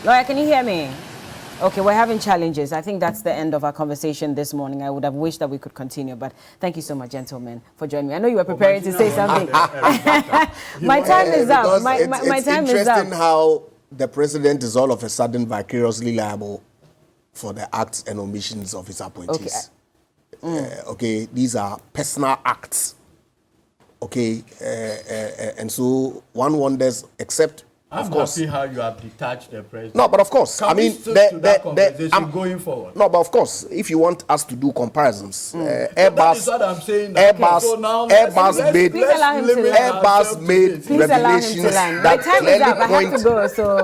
Lawyer, can you hear me? Okay, we're having challenges. I think that's the end of our conversation this morning. I would have wished that we could continue, but thank you so much, gentlemen, for joining me. I know you were preparing to say something. My time is up. My time is up. It's interesting how the president is all of a sudden vicariously liable for the acts and omissions of his appointees. Okay, these are personal acts. Okay, and so one wonders, except I'm happy how you have detached the president. No, but of course, Can I mean, we stick to that conversation going forward? No, but of course, if you want us to do comparisons, that Airbus, is what I'm saying. Airbus, So now Airbus made revelations that clearly point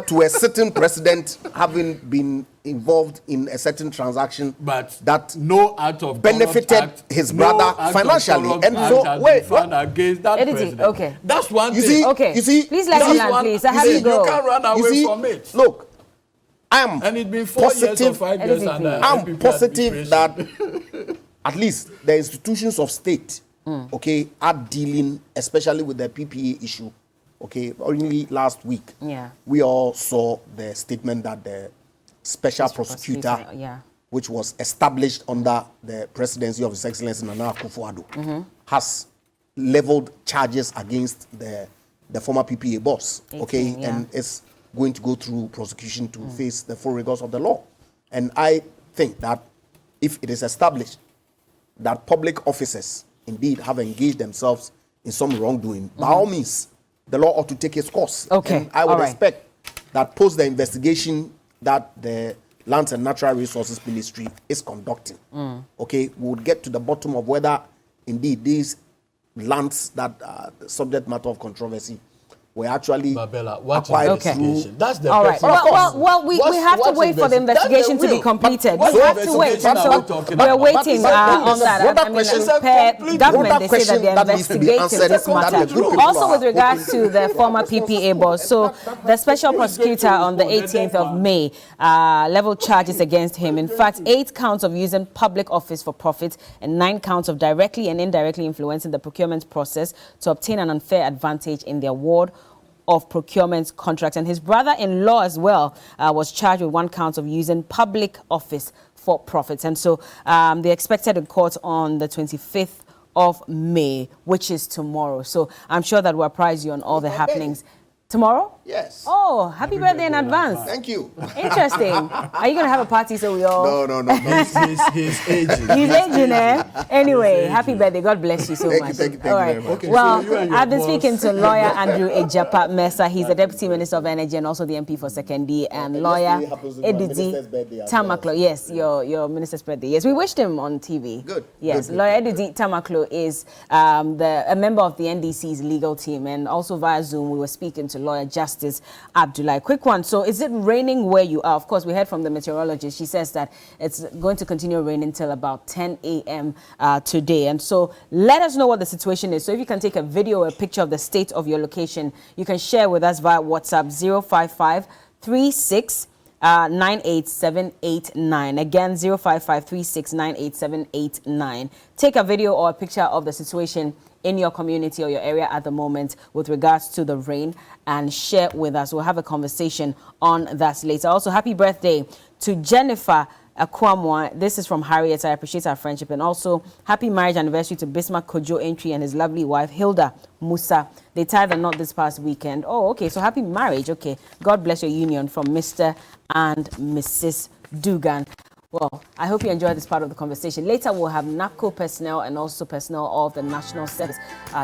to a certain president having been involved in a certain transaction, but that no act of benefited his brother financially, and so wait, against that president. Okay, that's one you thing. See, okay, you see, please let me land, please. I have to go. You can't run away from it. Look, I'm and it's been 4 years or 5 years, and I'm positive that at least the institutions of state, okay, are dealing, especially with the PPA issue. Okay, only last week, we all saw the statement that the special prosecutor, which was established under the presidency of His Excellency Nana Akufo-Addo, has leveled charges against the former PPA boss, and is going to go through prosecution to face the full rigors of the law. And I think that if it is established that public officers indeed have engaged themselves in some wrongdoing, by all means, the law ought to take its course. Okay, and I would expect that post the investigation that the Lands and Natural Resources Ministry is conducting, we would get to the bottom of whether indeed these lands that are the subject matter of controversy were actually acquired through. That's the all right. Well, we have to wait for the investigation to be completed. We have to wait. So we're waiting on that. I mean, government, they say that they're investigating this matter. Also with regards to the former PPA boss, so the special prosecutor on the 18th of May leveled charges against him. In fact, 8 counts of using public office for profit and 9 counts of directly and indirectly influencing the procurement process to obtain an unfair advantage in the award of procurement contracts. And his brother-in-law as well was charged with 1 count of using public office for profits. And so they expected in court on the 25th of May, which is tomorrow. So I'm sure that we'll apprise you on all the happenings. Tomorrow? Yes. Oh, happy birthday in advance. Thank you. Interesting. Are you going to have a party so we all... No. He's aging. He's aging, eh? Anyway, happy birthday. God bless you so much. Thank you very much. Okay, well, so I've been speaking to lawyer Andrew Ejapa Mesa. He's the Deputy Minister of Energy and also the MP for Sekondi, and lawyer Edudi Tamaklo. Yes, your minister's birthday. Yes, we wished him on TV. Good. Yes, good. Lawyer Edudi Tamaklo is a member of the NDC's legal team, and also via Zoom we were speaking to lawyer Justice Abdullah. Quick one. So is it raining where you are? Of course, we heard from the meteorologist. She says that it's going to continue raining until about 10 a.m. Today. And so let us know what the situation is. So if you can take a video or a picture of the state of your location, you can share with us via WhatsApp 055 36 98789. Again, 055 36 98789. Take a video or a picture of the situation in your community or your area at the moment with regards to the rain and share with us. We'll have a conversation on that later. Also, happy birthday to Jennifer Akwamwa. This is from Harriet. I appreciate our friendship. And also, happy marriage anniversary to Bismarck Kojo Entry and his lovely wife, Hilda Musa. They tied the knot this past weekend. Oh, okay. So happy marriage. Okay. God bless your union from Mr. and Mrs. Dugan. Well, I hope you enjoyed this part of the conversation. Later, we'll have NAPCO personnel and also personnel of the National Service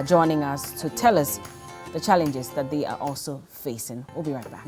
joining us to tell us the challenges that they are also facing. We'll be right back.